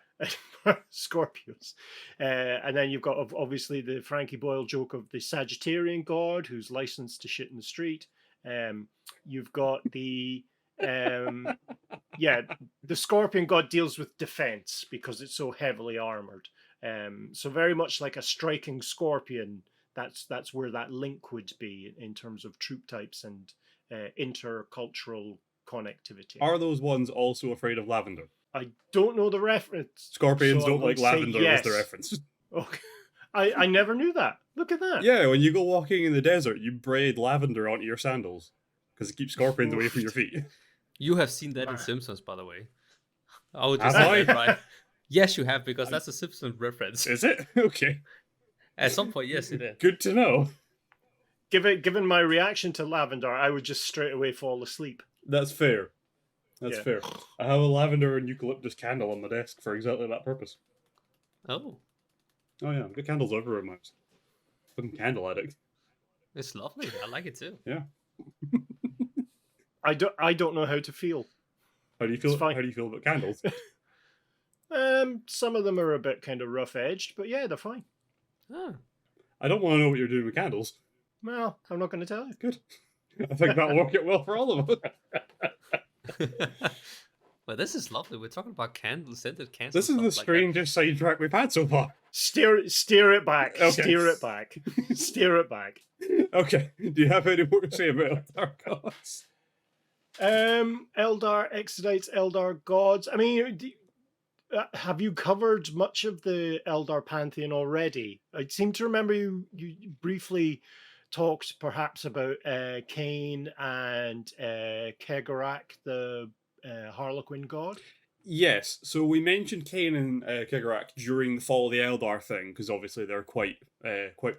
Scorpios. And then you've got obviously the Frankie Boyle joke of the Sagittarian god, who's licensed to shit in the street. You've got the the Scorpion god deals with defense because it's so heavily armored. So very much like a striking scorpion. That's where that link would be in terms of troop types and intercultural connectivity. Are those ones also afraid of lavender? I don't know the reference. Scorpions so don't like lavender, yes. was the reference. Okay. I never knew that. Look at that. Yeah, when you go walking in the desert, you braid lavender onto your sandals because it keeps scorpions away from your feet. You have seen that in Simpsons, by the way. I would just Have say I? that, right? Yes, you have, because that's a Simpsons reference. Is it? Okay. At some point, yes, it is. Good to know. Given my reaction to lavender, I would just straight away fall asleep. That's fair. That's Yeah. fair. I have a lavender and eucalyptus candle on my desk for exactly that purpose. Oh, Oh yeah, I've got candles everywhere, Max. Fucking candle addict. it's lovely. I like it too. Yeah. I don't know how to feel. How do you feel? It's fine. How do you feel about candles? Some of them are a bit kind of rough edged, but yeah, they're fine. Ah. I don't want to know what you're doing with candles. Well, I'm not going to tell you. Good. I think that'll work out well for all of us. Well, this is lovely. We're talking about scented candles. This is the strangest sidetrack we've had so far. Steer it back. Okay. Steer it back. Steer it back. Okay. Do you have any more to say about Eldar gods? Eldar Exodites, Eldar gods. I mean, have you covered much of the Eldar pantheon already? I seem to remember you briefly talked perhaps about Cain and Kegarak, the Harlequin god. Yes, so we mentioned Cain and Kegarak during the Fall of the Eldar thing, because obviously they're quite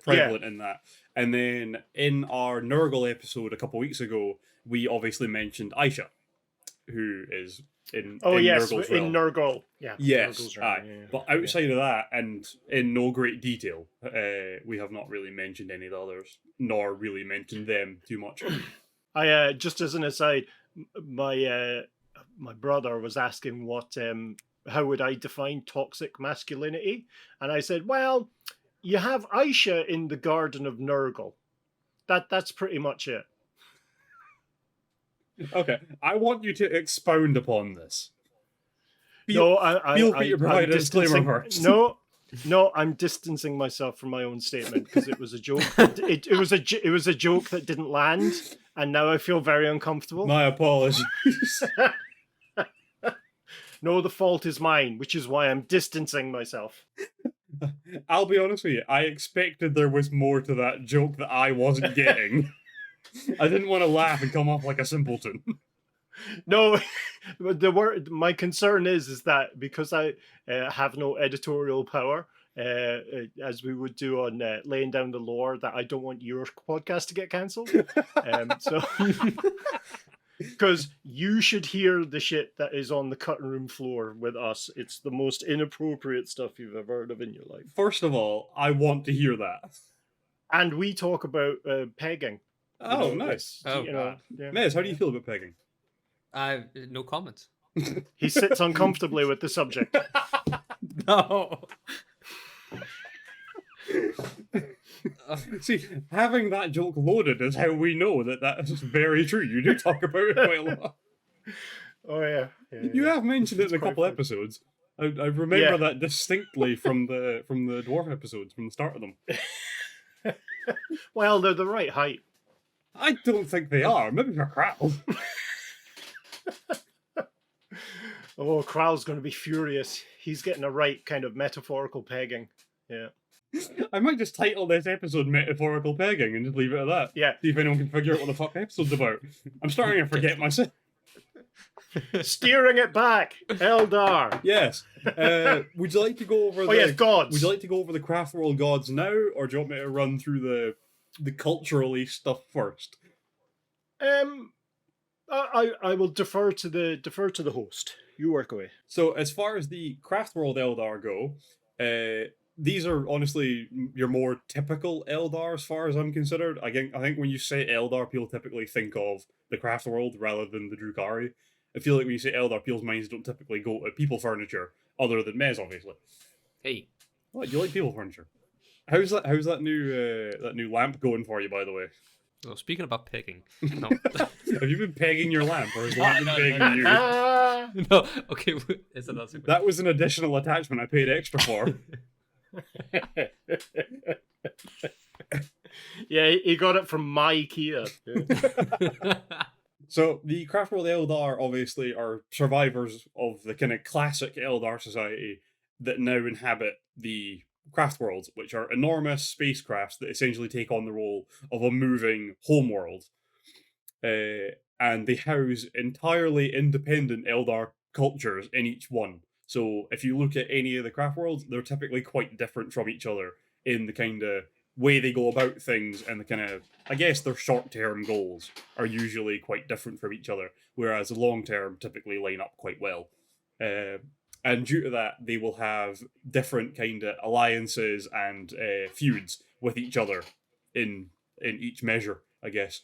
prevalent in that. And then in our Nurgle episode a couple weeks ago, we obviously mentioned Aisha, who is in Nurgle's realm. in Nurgle. Yeah. Yes, Nurgle's realm, yeah. But outside of that, and in no great detail, we have not really mentioned any of the others, nor really mentioned them too much. I just as an aside, my brother was asking how would I define toxic masculinity, and I said, well, you have Aisha in the Garden of Nurgle. That's pretty much it. Okay, I want you to expound upon this. Feel free to provide a disclaimer first. No, I'm distancing myself from my own statement because it was a joke. It was a joke that didn't land, and now I feel very uncomfortable. My apologies. No, the fault is mine, which is why I'm distancing myself. I'll be honest with you, I expected there was more to that joke that I wasn't getting. I didn't want to laugh and come off like a simpleton. No, my concern is that because I have no editorial power, as we would do on laying down the lore, that I don't want your podcast to get cancelled. So, because you should hear the shit that is on the cutting room floor with us. It's the most inappropriate stuff you've ever heard of in your life. First of all, I want to hear that. And we talk about pegging. Oh, nice. Oh, Yeah. Mez, how do you feel about pegging? No comment. He sits uncomfortably with the subject. No. See, having that joke loaded is how we know that is very true. You do talk about it quite a lot. Oh yeah. You have mentioned it in a couple fun. episodes. I remember that distinctly from the dwarf episodes, from the start of them. Well, they're the right height. I don't think they are. Maybe for Kral. Oh, Kral's going to be furious. He's getting a right kind of metaphorical pegging. Yeah. I might just title this episode Metaphorical Pegging and just leave it at that. Yeah. See if anyone can figure out what the fuck the episode's about. I'm starting to forget myself. Steering it back, Eldar. Yes. Would you like to go over yes, gods. Would you like to go over the Craft World gods now, or do you want me to run through the culturally stuff first? I will defer to the host. You work away. So as far as the Craft World Eldar go, these are honestly your more typical Eldar as far as I'm considered. I think when you say Eldar, people typically think of the Craft World rather than the Drukhari. I feel like when you say Eldar, people's minds don't typically go to people furniture, other than Mez, obviously. Hey. What, you like people furniture? How's that new lamp going for you, by the way? Well, speaking about pegging, no. Have you been pegging your lamp, or has the lamp been pegging you? No, okay, it's another segment. That was an additional attachment I paid extra for. Yeah, he got it from my IKEA. So the Craft World Eldar obviously are survivors of the kind of classic Eldar society that now inhabit the Craft Worlds, which are enormous spacecrafts that essentially take on the role of a moving homeworld. And they house entirely independent Eldar cultures in each one. So if you look at any of the Craft Worlds, they're typically quite different from each other in the kind of way they go about things, and the kind of, I guess, their short-term goals are usually quite different from each other, whereas the long-term typically line up quite well. And due to that, they will have different kind of alliances and feuds with each other in each measure, I guess.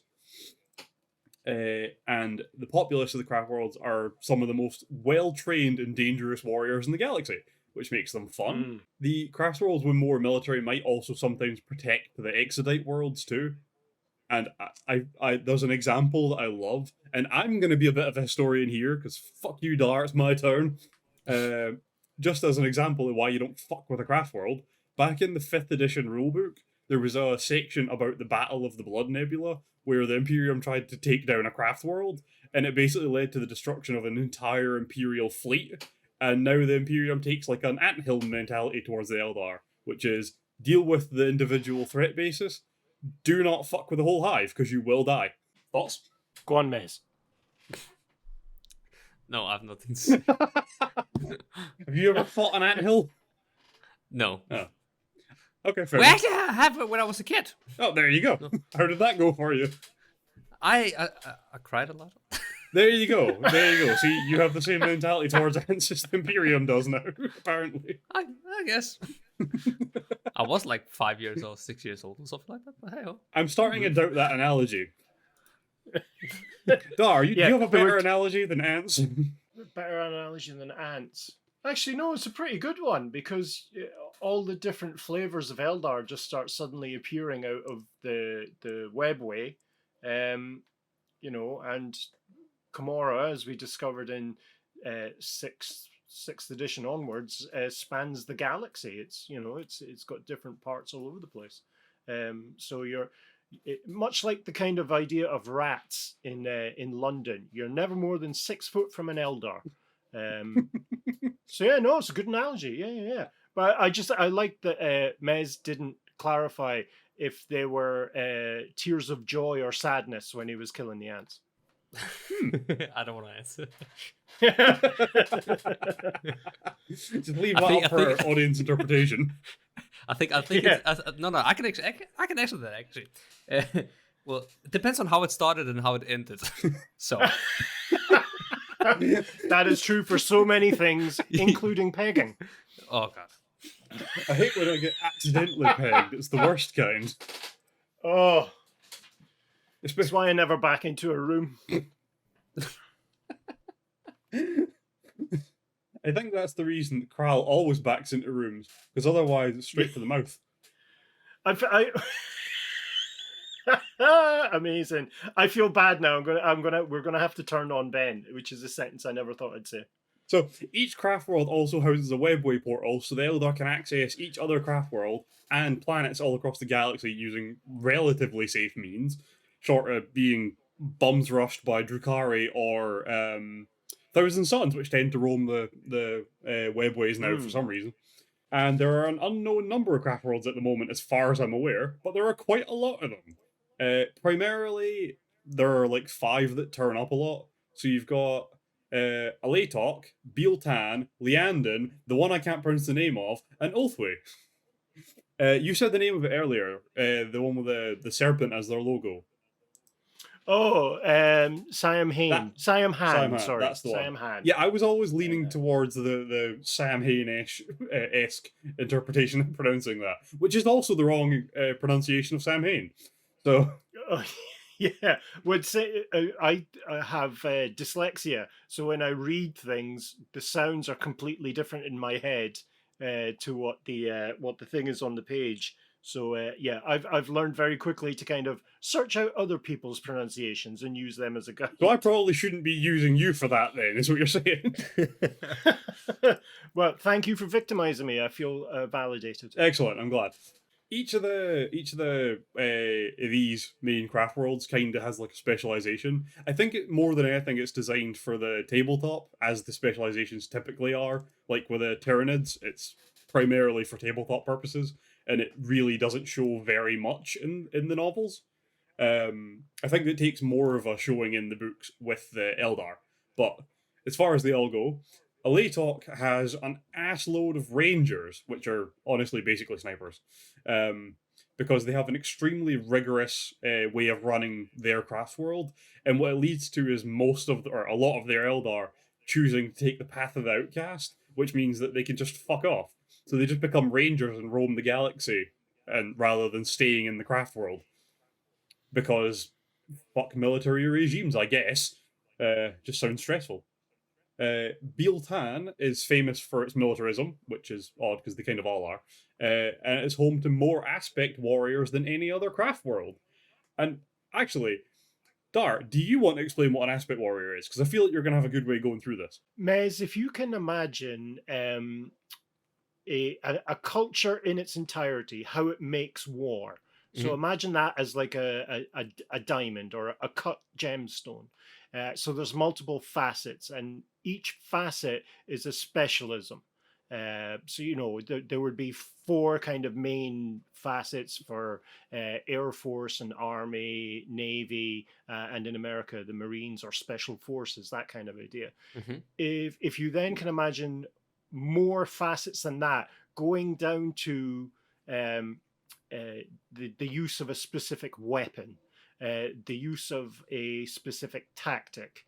And the populace of the Craft Worlds are some of the most well-trained and dangerous warriors in the galaxy, which makes them fun. The Craft Worlds with more military might also sometimes protect the Exodite worlds too. And I there's an example that I love, and I'm going to be a bit of a historian here, because fuck you, Dhar, it's my turn. Just as an example of why you don't fuck with a Craft World, back in the 5th edition rulebook, there was a section about the Battle of the Blood Nebula, where the Imperium tried to take down a Craft World, and it basically led to the destruction of an entire Imperial fleet. And now the Imperium takes like an anthill mentality towards the Eldar, which is deal with the individual threat basis, do not fuck with the whole hive, because you will die. Thoughts? Go on, Mez. No, I have nothing to say. Have you ever fought an anthill? No. Oh. Okay, fair Well, enough. actually, I have it when I was a kid. Oh, there you go. How did that go for you? I cried a lot. There you go. There you go. See, you have the same mentality towards ants as the Imperium does now, apparently. I guess. I was like 5 years old, 6 years old, or something like that. But hey, I'm starting to doubt that analogy. Dar, do you have a better analogy than ants? Better analogy than ants. Actually, no, it's a pretty good one, because all the different flavors of Eldar just start suddenly appearing out of the webway. You know, and Gamora, as we discovered in 6th edition onwards, spans the galaxy. It's got different parts all over the place. So much like the kind of idea of rats in London, you're never more than 6 foot from an Eldar. So yeah, no, it's a good analogy. Yeah. But I like that Mez didn't clarify if they were tears of joy or sadness when he was killing the ants. I don't want to answer. Just leave that up for audience interpretation. I think it's, no, I can answer that actually. Well, it depends on how it started and how it ended. So that is true for so many things, including pegging. Oh god. I hate when I get accidentally pegged. It's the worst kind. Oh. That's why I never back into a room. I think that's the reason that Kral always backs into rooms, because otherwise it's straight for the mouth. Amazing. I feel bad now. We're gonna have to turn on Ben, which is a sentence I never thought I'd say. So each craft world also houses a webway portal, so the Eldar can access each other craft world and planets all across the galaxy using relatively safe means, short of being bums rushed by Drukhari or Thousand Suns, which tend to roam the webways now for some reason. And there are an unknown number of craft worlds at the moment, as far as I'm aware, but there are quite a lot of them. Primarily, there are like 5 that turn up a lot. So you've got Alatok, Bealtan, Liandon, the one I can't pronounce the name of, and Ulthway. You said the name of it earlier, the one with the serpent as their logo. Oh, Siam Han. Siam Han, sorry. That's the Siam one. Han. Yeah, I was always leaning towards the Sam Hain-esque interpretation of pronouncing that, which is also the wrong pronunciation of Sam Hain. So... Yeah, would say I have dyslexia, so when I read things, the sounds are completely different in my head to what the thing is on the page. So yeah, I've learned very quickly to kind of search out other people's pronunciations and use them as a guide. So I probably shouldn't be using you for that then, is what you're saying. Well, thank you for victimizing me. I feel validated. Excellent, I'm glad. Each of these main craft worlds kind of has like a specialization. I think more than anything, it's designed for the tabletop, as the specializations typically are. Like with the Tyranids, it's primarily for tabletop purposes, and it really doesn't show very much in the novels. I think it takes more of a showing in the books with the Eldar. But as far as they all go, Alatok has an assload of rangers, which are honestly basically snipers, because they have an extremely rigorous way of running their craft world, and what it leads to is a lot of their Eldar choosing to take the path of the outcast, which means that they can just fuck off. So they just become rangers and roam the galaxy, and rather than staying in the craft world, because fuck military regimes, I guess. Just sounds stressful. Bealtan is famous for its militarism, which is odd because they kind of all are, and it's home to more aspect warriors than any other craft world. And actually, Dhar, do you want to explain what an aspect warrior is? Because I feel like you're going to have a good way going through this. Mez, if you can imagine a culture in its entirety, how it makes war. So imagine that as like a diamond or a cut gemstone. So there's multiple facets, and each facet is a specialism. So, you know, there would be 4 kind of main facets for Air Force and Army, Navy, and in America, the Marines or Special Forces, that kind of idea. If you then can imagine more facets than that, going down to the use of a specific weapon, the use of a specific tactic.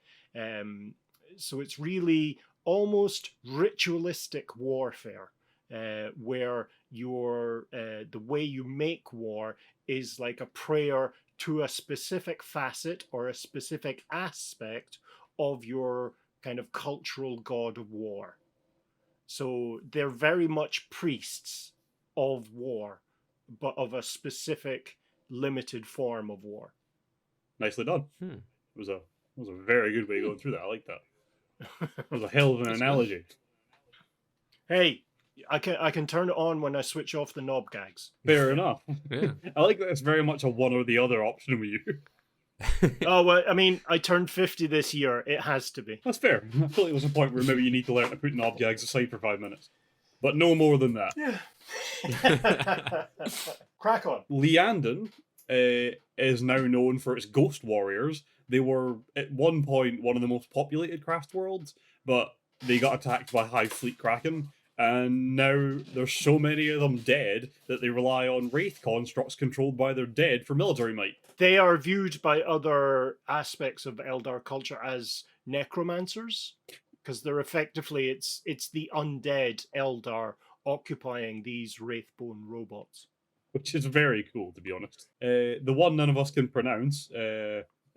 So it's really almost ritualistic warfare, where the way you make war is like a prayer to a specific facet or a specific aspect of your kind of cultural god of war. So they're very much priests of war, but of a specific limited form of war. Nicely done. It was a very good way of going through that. I like that. It was a hell of an analogy. Hey, I can turn it on when I switch off the knob gags. Fair enough. Yeah. I like that it's very much a one or the other option with you. Oh, well, I mean, I turned 50 this year. It has to be. That's fair. I feel like there's a point where maybe you need to learn to put knob gags aside for 5 minutes. But no more than that. Yeah. Crack on. Liandon is now known for its ghost warriors. They were, at one point, one of the most populated craft worlds, but they got attacked by Hive Fleet Kraken, and now there's so many of them dead that they rely on wraith constructs controlled by their dead for military might. They are viewed by other aspects of Eldar culture as necromancers, because they're effectively, it's the undead Eldar occupying these wraithbone robots. Which is very cool, to be honest. The one none of us can pronounce,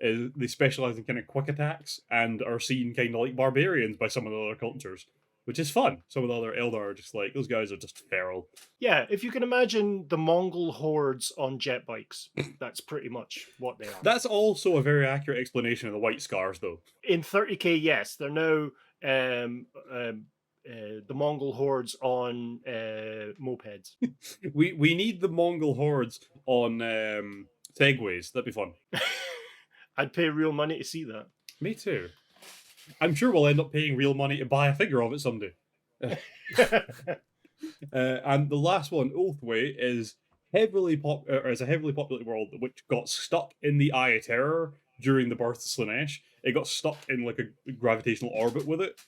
is they specialize in kind of quick attacks and are seen kind of like barbarians by some of the other cultures. which is fun. Some of the other Eldar are just like, those guys are just feral. Yeah, if you can imagine the Mongol hordes on jet bikes, that's pretty much what they are. That's also a very accurate explanation of the White Scars, though. In 30k, yes, they're now the Mongol hordes on mopeds. We need the Mongol hordes on Segways. That'd be fun. I'd pay real money to see that. Me too. I'm sure we'll end up paying real money to buy a figure of it someday. And the last one, Oathway, is a heavily populated world which got stuck in the Eye of Terror during the birth of Slaanesh. It got stuck in like a gravitational orbit with it.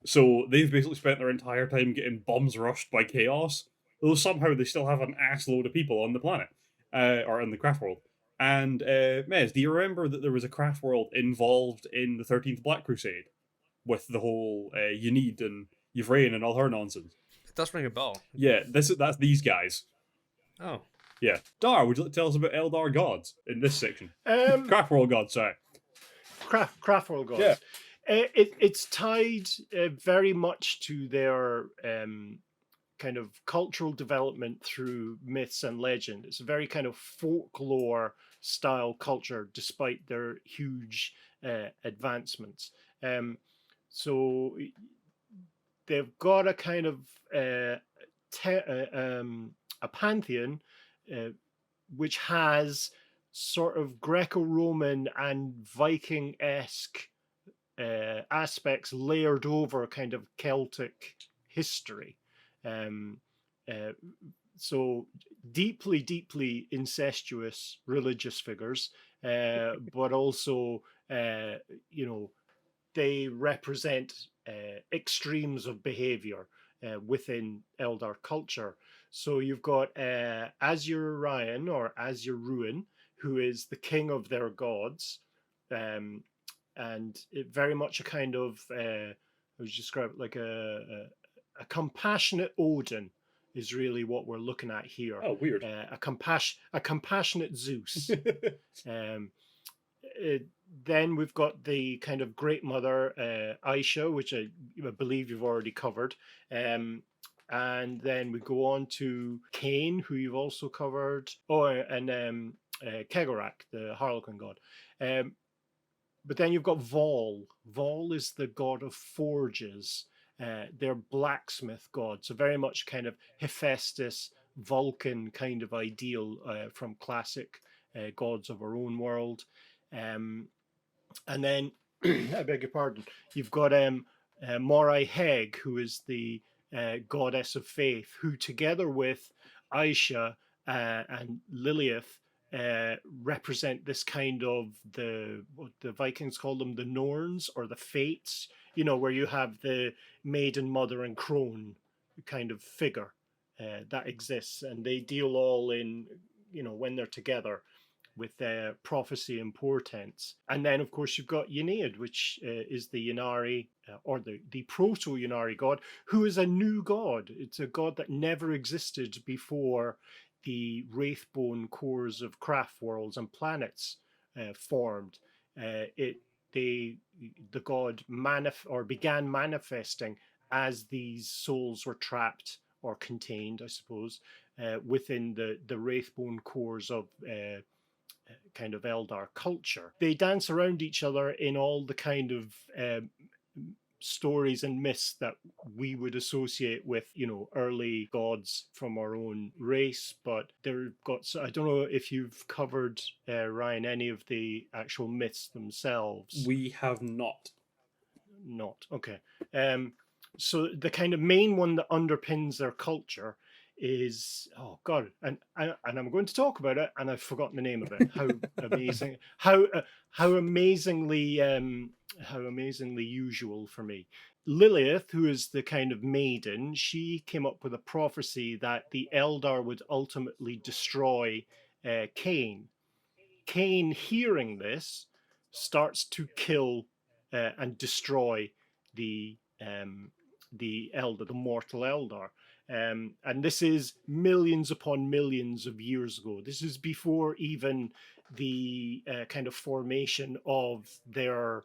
So they've basically spent their entire time getting bums rushed by chaos. Though somehow they still have an ass load of people on the planet, or in the craft world. And Mez, do you remember that there was a craft world involved in the 13th Black Crusade? With the whole Yenid and Yvrain and all her nonsense. It does ring a bell. Yeah, that's these guys. Oh. Yeah. Dhar, would you like to tell us about Eldar gods in this section? Craft world gods, sorry. Craft world gods. Yeah. It's tied very much to their kind of cultural development through myths and legend. It's a very kind of folklore style culture, despite their huge advancements. So they've got a kind of a pantheon which has sort of Greco-Roman and Viking-esque aspects layered over kind of Celtic history. So deeply incestuous religious figures, but also, they represent extremes of behavior within Eldar culture. So you've got Azure Ryan or Azure Ruin, who is the king of their gods, and it very much a kind of I would describe it like a compassionate Odin is really what we're looking at here. Oh, weird. A compassionate Zeus. Then we've got the kind of Great Mother Aisha, which I believe you've already covered. And then we go on to Cain, who you've also covered. Oh, and Kegorak, the Harlequin god. But then you've got Vol. Vol is the god of forges. They're blacksmith gods. So very much kind of Hephaestus, Vulcan kind of ideal from classic gods of our own world. And then, I beg your pardon, you've got Morai Heg, who is the goddess of faith, who together with Aisha and Lilith represent this kind of what the Vikings call them, the Norns or the Fates, where you have the maiden, mother and crone kind of figure that exists, and they deal all in, when they're together with prophecy and portents. And then, of course, you've got Yennead, which is the Yennari, or the proto-Yennari god, who is a new god. It's a god that never existed before the Wraithbone cores of craft worlds and planets formed. The god began manifesting as these souls were trapped or contained, I suppose, within the Wraithbone cores of kind of Eldar culture. They dance around each other in all the kind of stories and myths that we would associate with, early gods from our own race. But I don't know if you've covered, Ryan, any of the actual myths themselves. We have not. Not, okay. So the kind of main one that underpins their culture is, oh god, and I'm going to talk about it, and I've forgotten the name of it. How amazing! How amazingly usual for me. Lilith, who is the kind of maiden, she came up with a prophecy that the Eldar would ultimately destroy Cain. Cain, hearing this, starts to kill and destroy the Eldar, the mortal Eldar. And this is millions upon millions of years ago. This is before even the kind of formation of their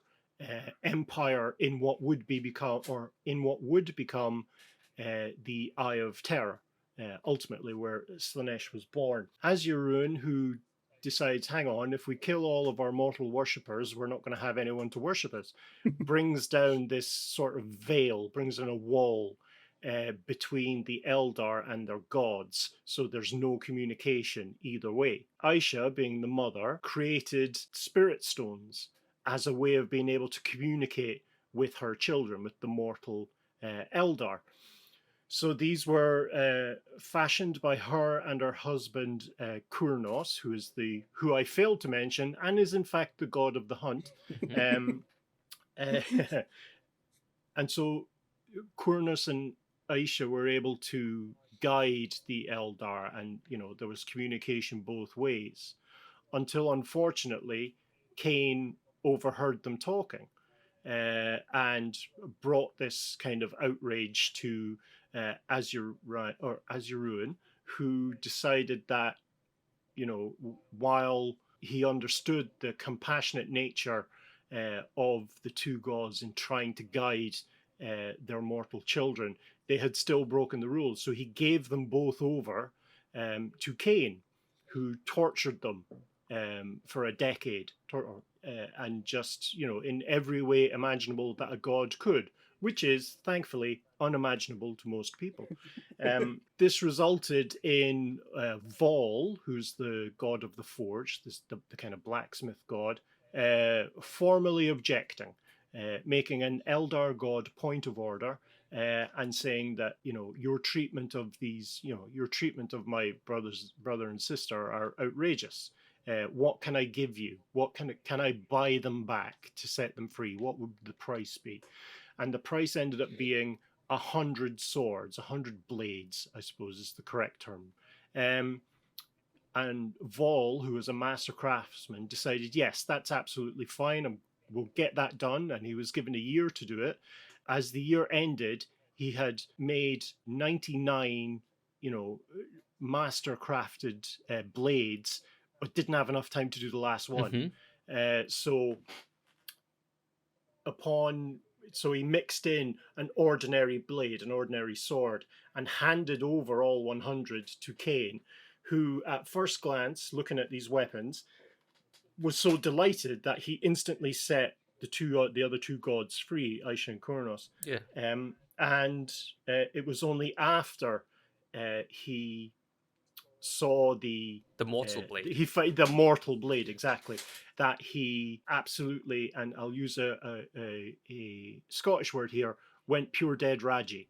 empire in what would become the Eye of Terror, ultimately where Slaanesh was born. Azurun, who decides, hang on, if we kill all of our mortal worshippers, we're not going to have anyone to worship us, brings down this sort of veil, brings in a wall between the Eldar and their gods, so there's no communication either way. Aisha, being the mother, created spirit stones as a way of being able to communicate with her children, with the mortal Eldar. So these were fashioned by her and her husband Kurnos, who I failed to mention, and is in fact the god of the hunt. Uh, and so Kurnos and Aisha were able to guide the Eldar, and there was communication both ways, until unfortunately Cain overheard them talking and brought this kind of outrage to Azurun, who decided that, while he understood the compassionate nature of the two gods in trying to guide their mortal children, they had still broken the rules. So he gave them both over to Cain, who tortured them for a decade, and just, in every way imaginable that a god could, which is thankfully unimaginable to most people. This resulted in Vol, who's the god of the forge, the kind of blacksmith god, formally objecting, making an Eldar god point of order, and saying that your treatment of my brother and sister are outrageous. What can I give you? What can I buy them back to set them free? What would the price be? And the price ended up being 100 swords, 100 blades, I suppose is the correct term. And Vol, who was a master craftsman, decided, yes, that's absolutely fine, we'll get that done. And he was given a year to do it. As the year ended, he had made 99, master crafted blades, but didn't have enough time to do the last one. So he mixed in an ordinary blade, an ordinary sword, and handed over all 100 to Cain, who at first glance, looking at these weapons, was so delighted that he instantly set the other two gods free, Aisha and Kurnos. Yeah. And it was only after he saw the mortal blade. He fight the mortal blade, exactly, that he absolutely, and I'll use a Scottish word here, went pure dead Raji,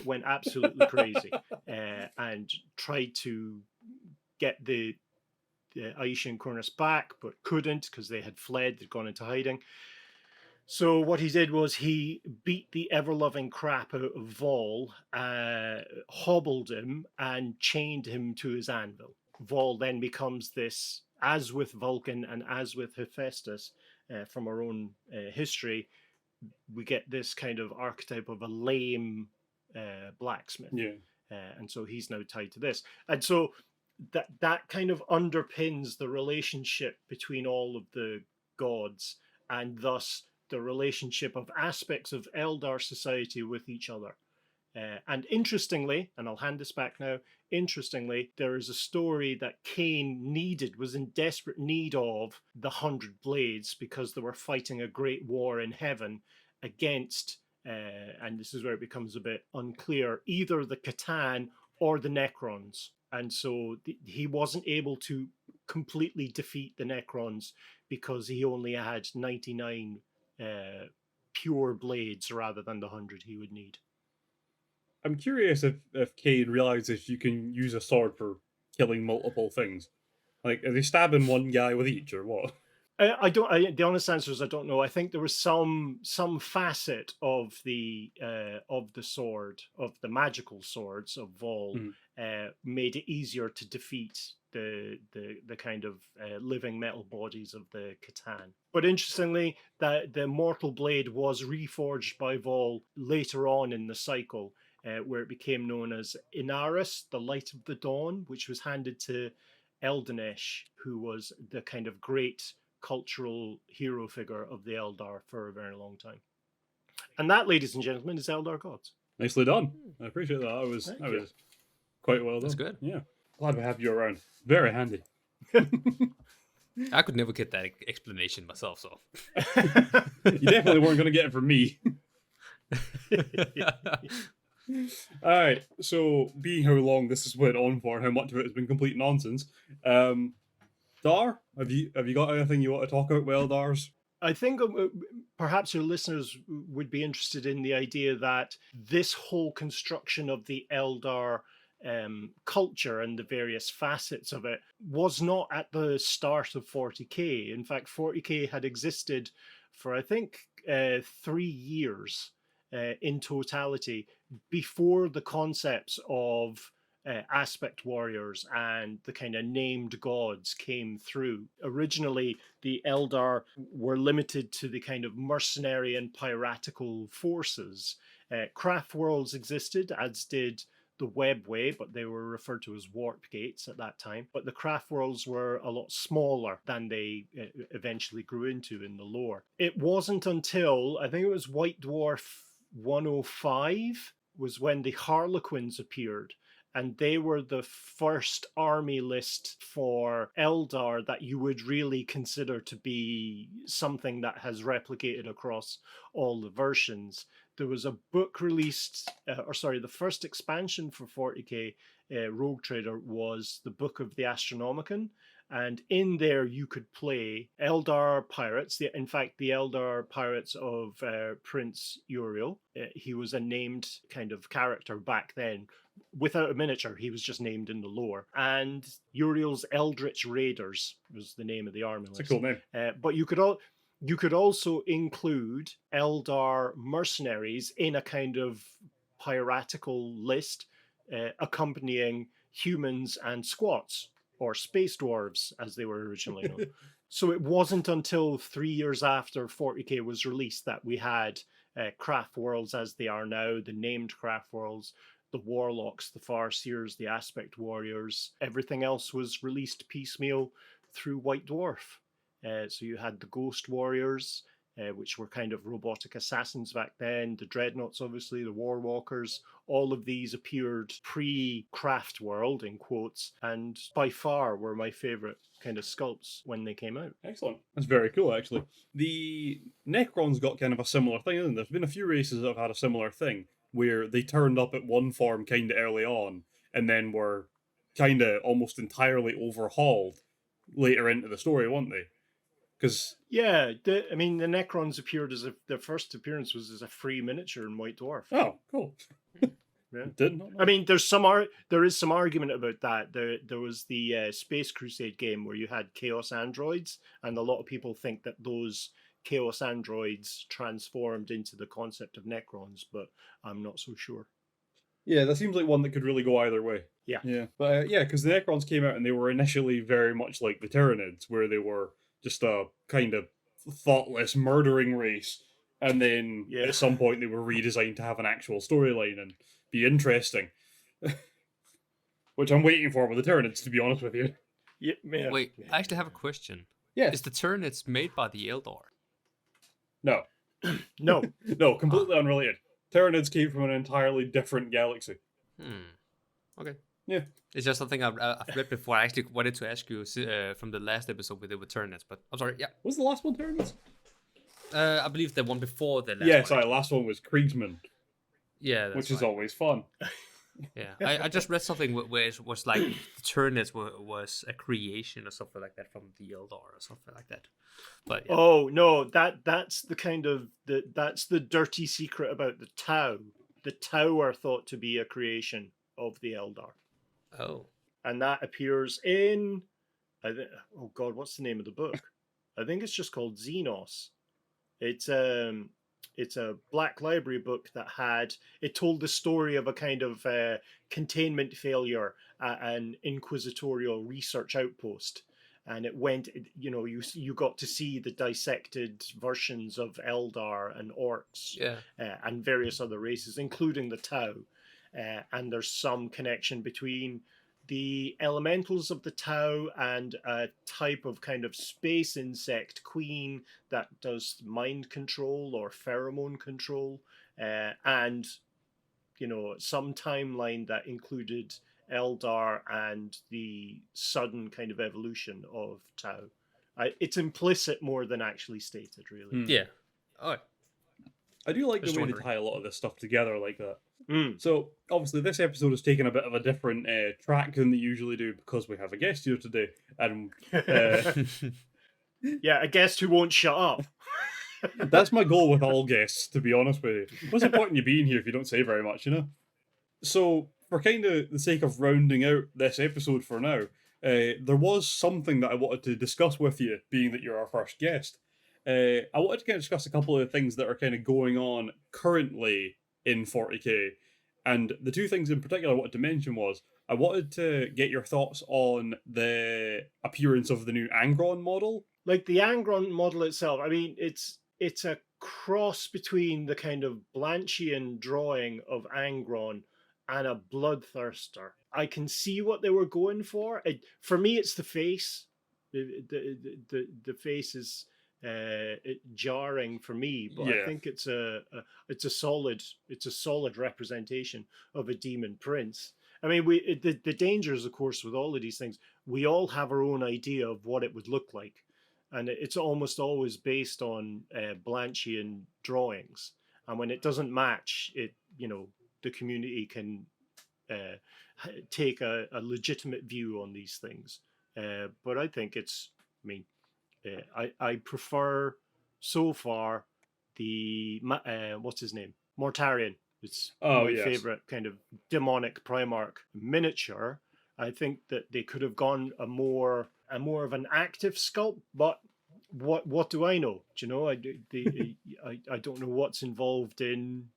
went absolutely crazy, and tried to get the Aisha and Kurnos back, but couldn't because they had fled, they'd gone into hiding. So what he did was he beat the ever-loving crap out of Vol, hobbled him, and chained him to his anvil. Vol then becomes this, as with Vulcan and as with Hephaestus, from our own history, we get this kind of archetype of a lame blacksmith. Yeah. And so he's now tied to this. And so that kind of underpins the relationship between all of the gods, and thus the relationship of aspects of Eldar society with each other. And interestingly, and I'll hand this back now, interestingly, there is a story that Cain was in desperate need of the 100 blades because they were fighting a great war in heaven against, and this is where it becomes a bit unclear, either the Catan or the Necrons. And so he wasn't able to completely defeat the Necrons because he only had 99 pure blades rather than the 100 he would need. I'm curious if Cain realizes you can use a sword for killing multiple things. Like, are they stabbing one guy with each, or what? The honest answer is I don't know. I think there was some facet of the sword, of the magical swords of Vol, made it easier to defeat the kind of living metal bodies of the Catan. But interestingly, that the mortal blade was reforged by Vol later on in the cycle, where it became known as Inaris, the Light of the Dawn, which was handed to Eldanesh, who was the kind of great cultural hero figure of the Eldar for a very long time. And that, ladies and gentlemen, is Eldar Gods. Nicely done. I appreciate that. That was quite well done. That's good. Yeah. Glad we have you around. Very handy. I could never get that explanation myself, so. You definitely weren't going to get it from me. Alright, so being how long this has went on for and how much of it has been complete nonsense, Dhar, have you got anything you want to talk about with Eldars? I think perhaps your listeners would be interested in the idea that this whole construction of the Eldar culture and the various facets of it was not at the start of 40k. In fact, 40k had existed for, I think, 3 years in totality before the concepts of aspect warriors and the kind of named gods came through. Originally, the Eldar were limited to the kind of mercenary and piratical forces. Craft worlds existed, as did the Webway, but they were referred to as warp gates at that time. But the craft worlds were a lot smaller than they eventually grew into in the lore. It wasn't until, I think it was White Dwarf 105, was when the Harlequins appeared. And they were the first army list for Eldar that you would really consider to be something that has replicated across all the versions. There was a book released, the first expansion for 40k Rogue Trader was the Book of the Astronomicon. And in there you could play Eldar pirates. In fact, the Eldar pirates of Prince Uriel. He was a named kind of character back then. Without a miniature, he was just named in the lore. And Uriel's Eldritch Raiders was the name of the army list. It's a cool name. But you could also include Eldar mercenaries in a kind of piratical list, accompanying humans and squats, or space dwarves, as they were originally known. So it wasn't until 3 years after 40k was released that we had craft worlds as they are now, the named craft worlds, the warlocks, the farseers, the aspect warriors. Everything else was released piecemeal through White Dwarf. So you had the ghost warriors, which were kind of robotic assassins back then, the dreadnoughts, obviously, the war walkers. All of these appeared pre-craft world, in quotes, and by far were my favorite kind of sculpts when they came out. Excellent. That's very cool, actually. The Necrons got kind of a similar thing, isn't there? There's been a few races that have had a similar thing, where they turned up at one form kind of early on, and then were kind of almost entirely overhauled later into the story, weren't they? Because the Necrons appeared as if their first appearance was as a free miniature in White Dwarf. Oh, cool. Yeah. Did not know. I mean, there is some argument about that. There was the Space Crusade game where you had Chaos Androids, and a lot of people think that those Chaos Androids transformed into the concept of Necrons, but I'm not so sure. Yeah, that seems like one that could really go either way. Yeah. But because the Necrons came out and they were initially very much like the Tyranids, where they were just a kind of thoughtless murdering race, and then at some point they were redesigned to have an actual storyline and be interesting. Which I'm waiting for with the Tyranids, to be honest with you. Yeah. Wait, I actually have a question. Yes. Is the Tyranids made by the Eldar? No. No. No, completely unrelated. Tyranids came from an entirely different galaxy. Okay. Yeah. It's just something I've read before. I actually wanted to ask you from the last episode with the Tyranids, but I'm sorry. Yeah. Was the last one Tyranids? I believe the one before the last Yeah, one. sorry, last one was Kriegsman. Yeah, that's which is right. always fun. Yeah, I just read something where it was like the Tyranids was a creation or something like that from the Eldar or something like that. But yeah. Oh no, that's the kind of that's the dirty secret about the Tau. The Tau are thought to be a creation of the Eldar. Oh. And that appears in, oh God, what's the name of the book? I think it's just called Xenos. It's a Black Library book that told the story of a kind of containment failure at an inquisitorial research outpost. And it went, you got to see the dissected versions of Eldar and Orcs and various other races, including the Tau. And there's some connection between the elementals of the Tau and a type of kind of space insect queen that does mind control or pheromone control, and some timeline that included Eldar and the sudden kind of evolution of Tau. It's implicit more than actually stated, really. Yeah. Oh, I do like Just the way wondering. they tie a lot of this stuff together like that. Mm. So, obviously, this episode has taken a bit of a different track than they usually do because we have a guest here today. And Yeah, a guest who won't shut up. that's my goal with all guests, to be honest with you. What's the point in you being here if you don't say very much, you know? So, for kind of the sake of rounding out this episode for now, there was something that I wanted to discuss with you, being that you're our first guest. I wanted to kind of discuss a couple of things that are kind of going on currently in 40k. And the two things in particular I wanted to mention was I wanted to get your thoughts on the appearance of the new Angron model. Like the Angron model itself, I mean, it's a cross between the kind of Blanchian drawing of Angron and a Bloodthirster. I can see what they were going for. For me, it's the face. The face is jarring for me, but Yeah. I think it's a solid representation of a demon prince. I mean, the dangers, of course, with all of these things, we all have our own idea of what it would look like, and it's almost always based on Blanchian drawings. And when it doesn't match, the community can take a legitimate view on these things. But I think I prefer so far the what's his name, Mortarion. It's my favorite kind of demonic Primarch miniature. I think that they could have gone a more of an active sculpt, but what do I know? Do you know? I don't know what's involved in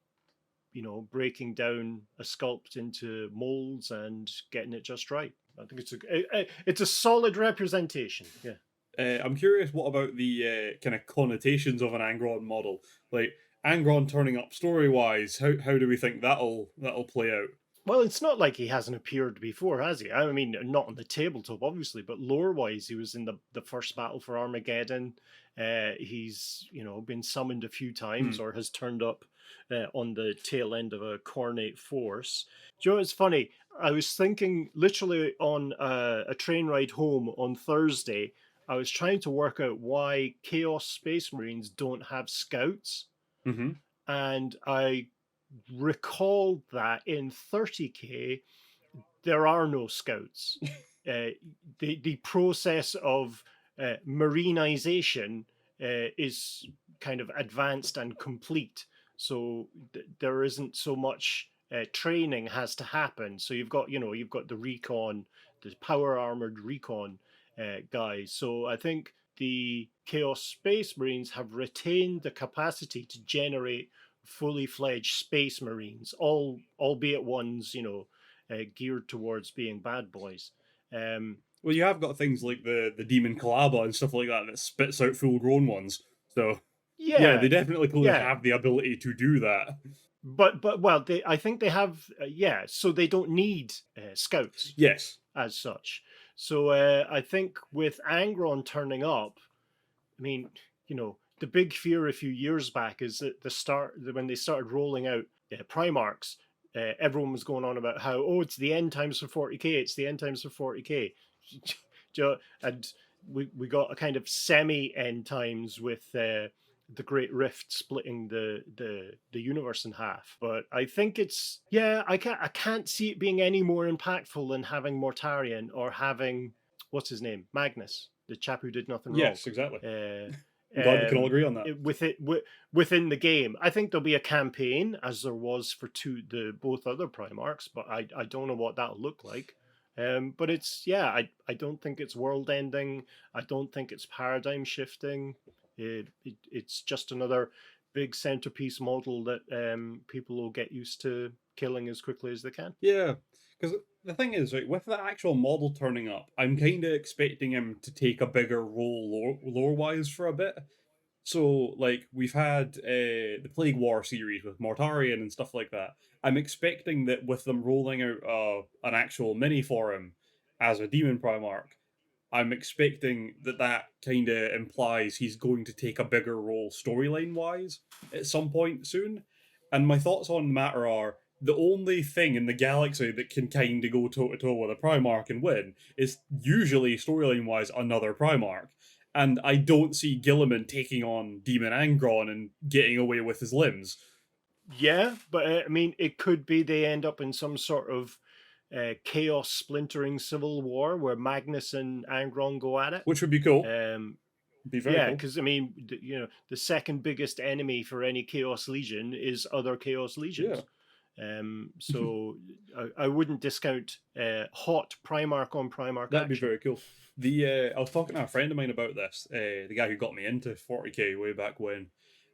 breaking down a sculpt into molds and getting it just right. I think it's a solid representation. Yeah. I'm curious, what about the kind of connotations of an Angron model? Like Angron turning up story-wise, how do we think that'll play out? Well, it's not like he hasn't appeared before, has he? I mean, not on the tabletop, obviously, but lore-wise, he was in the first battle for Armageddon. He's been summoned a few times or has turned up on the tail end of a Cornate force. Do you know, it's funny. I was thinking literally on a train ride home on Thursday, I was trying to work out why Chaos Space Marines don't have scouts. Mm-hmm. And I recalled that in 30k, there are no scouts. The process of marinization is kind of advanced and complete. So there isn't so much training has to happen. So you've got the recon, the power armored recon guys. So I think the Chaos Space Marines have retained the capacity to generate fully fledged Space Marines, albeit ones geared towards being bad boys. Well, you have got things like the Demon Collaba and stuff like that spits out full grown ones. So yeah, they definitely have the ability to do that. But I think they have so they don't need scouts. Yes, as such. So I think with Angron turning up, I mean, the big fear a few years back is that when they started rolling out Primarchs, everyone was going on about how, it's the end times for 40k, it's the end times for 40k. And we got a kind of semi-end times with the Great Rift splitting the universe in half. But I think I can't see it being any more impactful than having Mortarion or having, what's his name, Magnus, the chap who did nothing wrong. Yes, exactly. I'm glad we can all agree on that. Within the game, I think there'll be a campaign, as there was for both other Primarchs, but I don't know what that'll look like. But I don't think it's world ending. I don't think it's paradigm shifting. It's just another big centerpiece model that people will get used to killing as quickly as they can. Yeah, because the thing is, right, with the actual model turning up, I'm kind of expecting him to take a bigger role lore-wise for a bit. So, like, we've had the Plague War series with Mortarion and stuff like that. I'm expecting that with them rolling out an actual mini for him as a Demon Primarch, I'm expecting that that kind of implies he's going to take a bigger role storyline-wise at some point soon. And my thoughts on the matter are, the only thing in the galaxy that can kind of go toe-to-toe with a Primarch and win is usually, storyline-wise, another Primarch. And I don't see Gilliman taking on Demon Angron and getting away with his limbs. Yeah, but I mean, it could be they end up in some sort of chaos splintering civil war where Magnus and Angron go at it. Which would be cool. Be very cool. Because I mean, the second biggest enemy for any Chaos Legion is other Chaos Legions. Yeah. So I wouldn't discount hot Primarch on Primarch. That'd be very cool. I was talking to a friend of mine about this, the guy who got me into 40k way back when,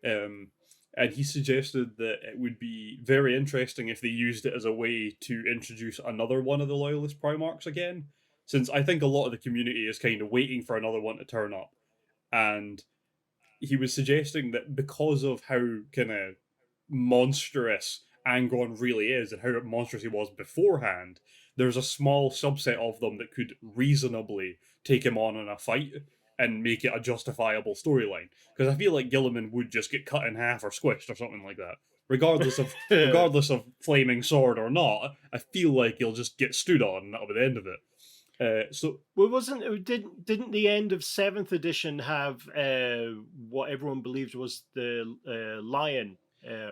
and he suggested that it would be very interesting if they used it as a way to introduce another one of the Loyalist Primarchs again, since I think a lot of the community is kind of waiting for another one to turn up. And he was suggesting that because of how kind of monstrous Angron really is and how monstrous he was beforehand, there's a small subset of them that could reasonably take him on in a fight and make it a justifiable storyline. Because I feel like Gilliman would just get cut in half or squished or something like that. Regardless of flaming sword or not, I feel like he'll just get stood on and that'll be the end of it. Didn't the end of 7th edition have what everyone believed was the lion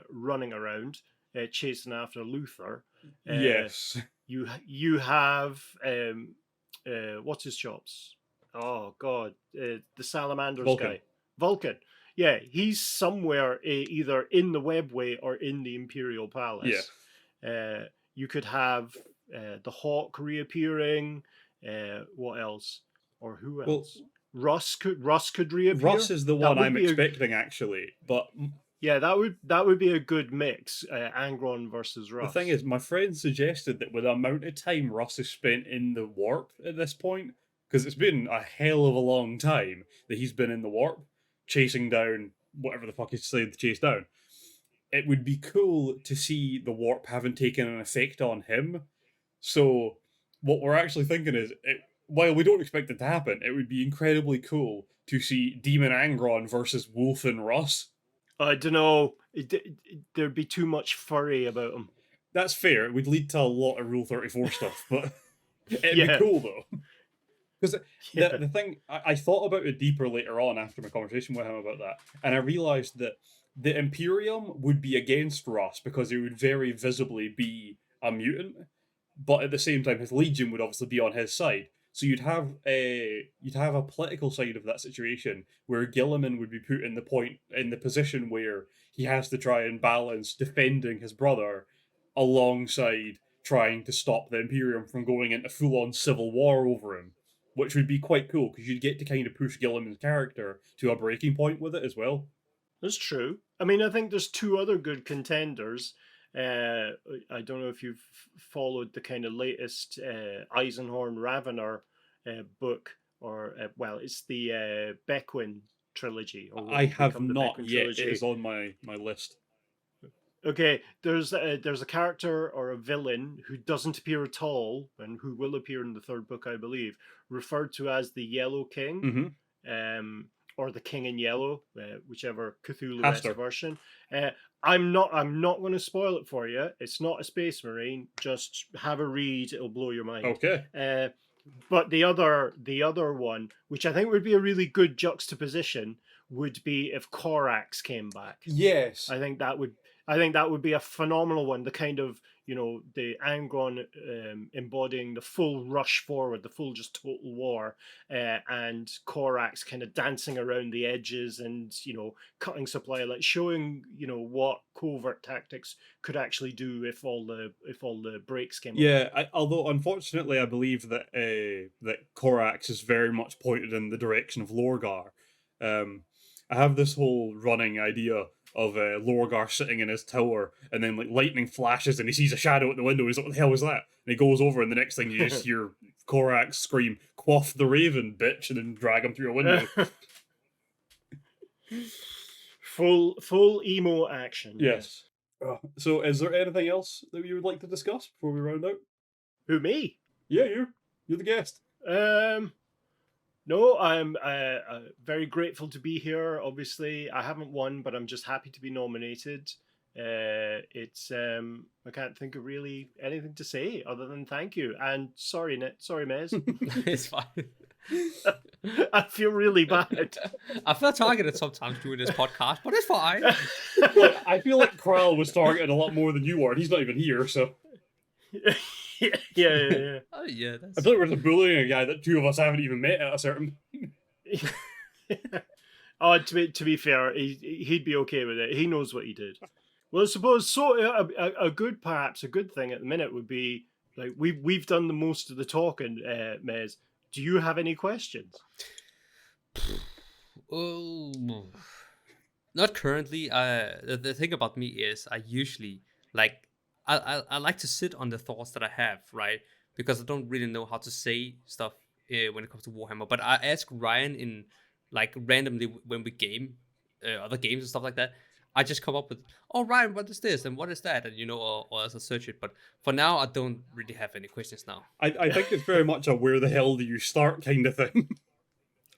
running around chasing after Luther? Yes. You have what's his chops? Oh God, the Salamanders guy, Vulcan. Yeah, he's somewhere either in the Webway or in the Imperial Palace. Yeah. You could have the Hawk reappearing. What else? Or who else? Well, Russ could reappear. Russ is the one I'm expecting, actually. But yeah, that would be a good mix. Angron versus Russ. The thing is, my friend suggested that with the amount of time Russ has spent in the warp at this point, because it's been a hell of a long time that he's been in the warp, chasing down whatever the fuck he's decided to chase down, it would be cool to see the warp having taken an effect on him. So what we're actually thinking is, while we don't expect it to happen, it would be incredibly cool to see Demon Angron versus Wolf and Russ. I don't know. There'd be too much furry about him. That's fair. It would lead to a lot of Rule 34 stuff, but it'd be cool, though. Because the thing, I thought about it deeper later on after my conversation with him about that, and I realised that the Imperium would be against Russ because he would very visibly be a mutant, but at the same time his Legion would obviously be on his side. So you'd have a political side of that situation where Gilliman would be put in the position where he has to try and balance defending his brother alongside trying to stop the Imperium from going into full-on civil war over him, which would be quite cool because you'd get to kind of push Gilliman's character to a breaking point with it as well. That's true. I mean, I think there's two other good contenders. I don't know if you've followed the kind of latest Eisenhorn Ravener book, or it's the Beckwin trilogy. Or I have not yet. Trilogy. It is on my list. Okay, there's a character or a villain who doesn't appear at all, and who will appear in the third book, I believe, referred to as the Yellow King, or the King in Yellow, whichever Cthulhu-esque version. I'm not going to spoil it for you. It's not a Space Marine. Just have a read; it'll blow your mind. Okay. But the other one, which I think would be a really good juxtaposition, would be if Korax came back. Yes, I think that would be a phenomenal one. The kind of, the Angron embodying the full rush forward, the full just total war, and Korax kind of dancing around the edges and, cutting supply, like showing, what covert tactics could actually do if all the breaks came. Yeah, although unfortunately I believe that that Korax is very much pointed in the direction of Lorgar. I have this whole running idea of Lorgar sitting in his tower, and then like lightning flashes, and he sees a shadow at the window. He's like, "What the hell was that?" And he goes over, and the next thing you just hear Korax scream, "Quaff the Raven, bitch!" and then drag him through a window. Full emo action. Yes. So, is there anything else that you would like to discuss before we round out? Who, me? Yeah, you're the guest. No, I'm very grateful to be here. Obviously, I haven't won, but I'm just happy to be nominated. It's I can't think of really anything to say other than thank you and sorry, Mez. It's fine. I feel really bad. I feel targeted sometimes doing this podcast, but it's fine. Look, I feel like Kral was targeted a lot more than you are, and he's not even here, so. yeah. Oh yeah, that's... I feel like we're just bullying a guy that two of us haven't even met at a certain. Oh, to be fair, he'd be okay with it. He knows what he did. Well, I suppose so. A good thing at the minute would be like we've done the most of the talking, Mez. Do you have any questions? Oh, not currently. The thing about me is I usually like I like to sit on the thoughts that I have, right? Because I don't really know how to say stuff when it comes to Warhammer. But I ask Ryan in like randomly when we game other games and stuff like that. I just come up with, oh Ryan, what is this and what is that, and or else I search it. But for now, I don't really have any questions now. I think it's very much a where the hell do you start kind of thing.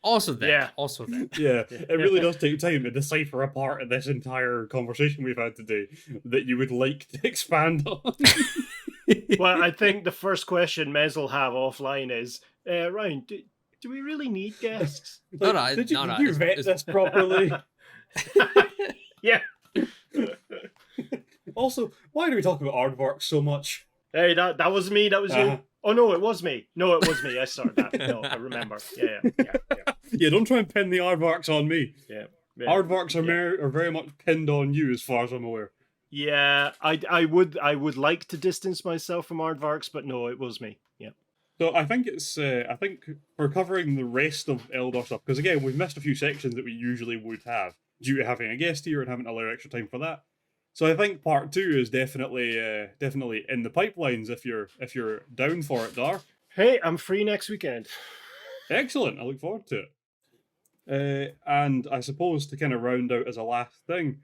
Also that. Yeah. Also that. Yeah, it really does take time to decipher a part of this entire conversation we've had today that you would like to expand on. Well, I think the first question Mez will have offline is, Ryan, do we really need guests? Like, did you vet this properly? Yeah. Also, why do we talk about aardvarks so much? Hey, that was me. That was you. Oh no, it was me. No, it was me. I started that. No, I remember. Yeah. Yeah, don't try and pin the aardvarks on me. Yeah. Aardvarks are very much pinned on you, as far as I'm aware. Yeah, I would like to distance myself from aardvarks, but no, it was me. Yeah. So I think we're covering the rest of Eldar stuff, because again, we've missed a few sections that we usually would have due to having a guest here and having to allow extra time for that. So I think part 2 is definitely in the pipelines if you're down for it, Dhar. Hey, I'm free next weekend. Excellent. I look forward to it. And I suppose to kind of round out as a last thing,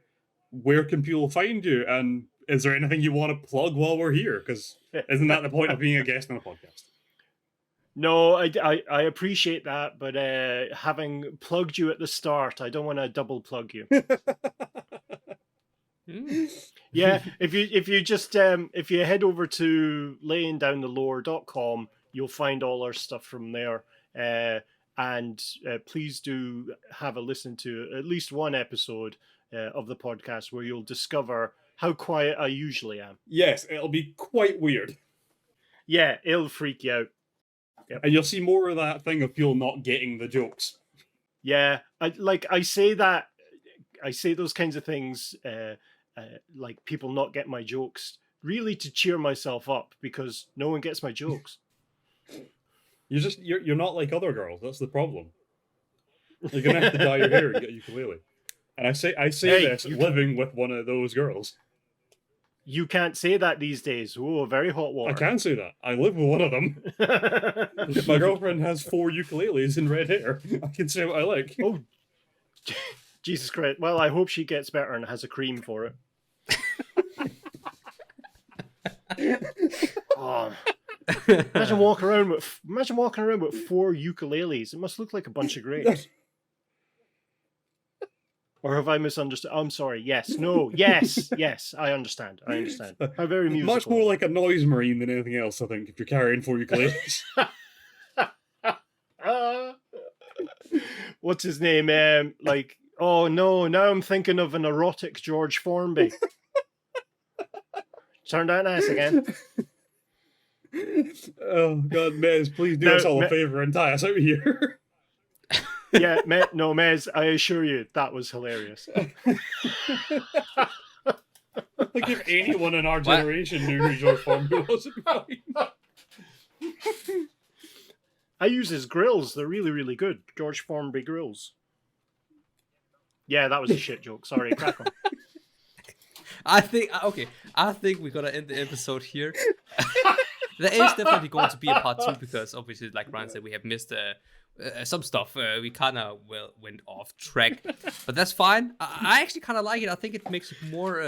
where can people find you? And is there anything you want to plug while we're here? Because isn't that the point of being a guest on a podcast? No, I appreciate that, but having plugged you at the start, I don't want to double plug you. Yeah, if you just if you head over to layingdownthelore.com, you'll find all our stuff from there. And please do have a listen to at least one episode of the podcast where you'll discover how quiet I usually am. Yes, it'll be quite weird. Yeah, it'll freak you out. Yep. And you'll see more of that thing of people not getting the jokes. Yeah, I say those kinds of things, like people not get my jokes, really to cheer myself up because no one gets my jokes. You're not like other girls. That's the problem. You're gonna have to dye your hair and get a ukulele. And I say this living with one of those girls. You can't say that these days. Oh, very hot water. I can say that. I live with one of them. My girlfriend has 4 ukuleles and red hair. I can say what I like. Oh, Jesus Christ. Well, I hope she gets better and has a cream for it. Oh. Imagine walking around with 4 ukuleles. It must look like a bunch of grapes. Or have I misunderstood? I'm sorry. Yes. No. Yes. Yes. I understand. How very musical. Much more like a noise marine than anything else, I think, if you're carrying 4 ukuleles. What's his name? Oh no, now I'm thinking of an erotic George Formby. Turn that nice again. Oh God, Mez, please do us all a favour and tie us out of here. Yeah, Mez, I assure you, that was hilarious. Like if anyone in our generation knew who George Formby was, I use his grills. They're really, really good. George Formby grills. Yeah, that was a shit joke. Sorry, crack on. I think we gotta end the episode here. There is definitely going to be a part 2 because obviously, like Ryan said, we have missed some stuff. We kind of went off track, but that's fine. I actually kind of like it. I think it makes it more,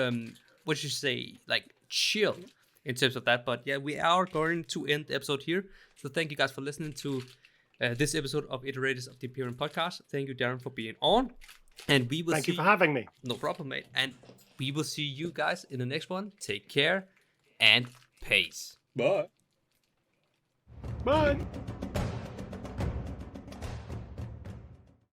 what should you say, like chill in terms of that. But yeah, we are going to end the episode here. So thank you guys for listening to this episode of Iterators of the Imperium podcast. Thank you, Darren, for being on. And we will Thank you for having me. No problem, mate. And we will see you guys in the next one. Take care and peace. Bye. Bye.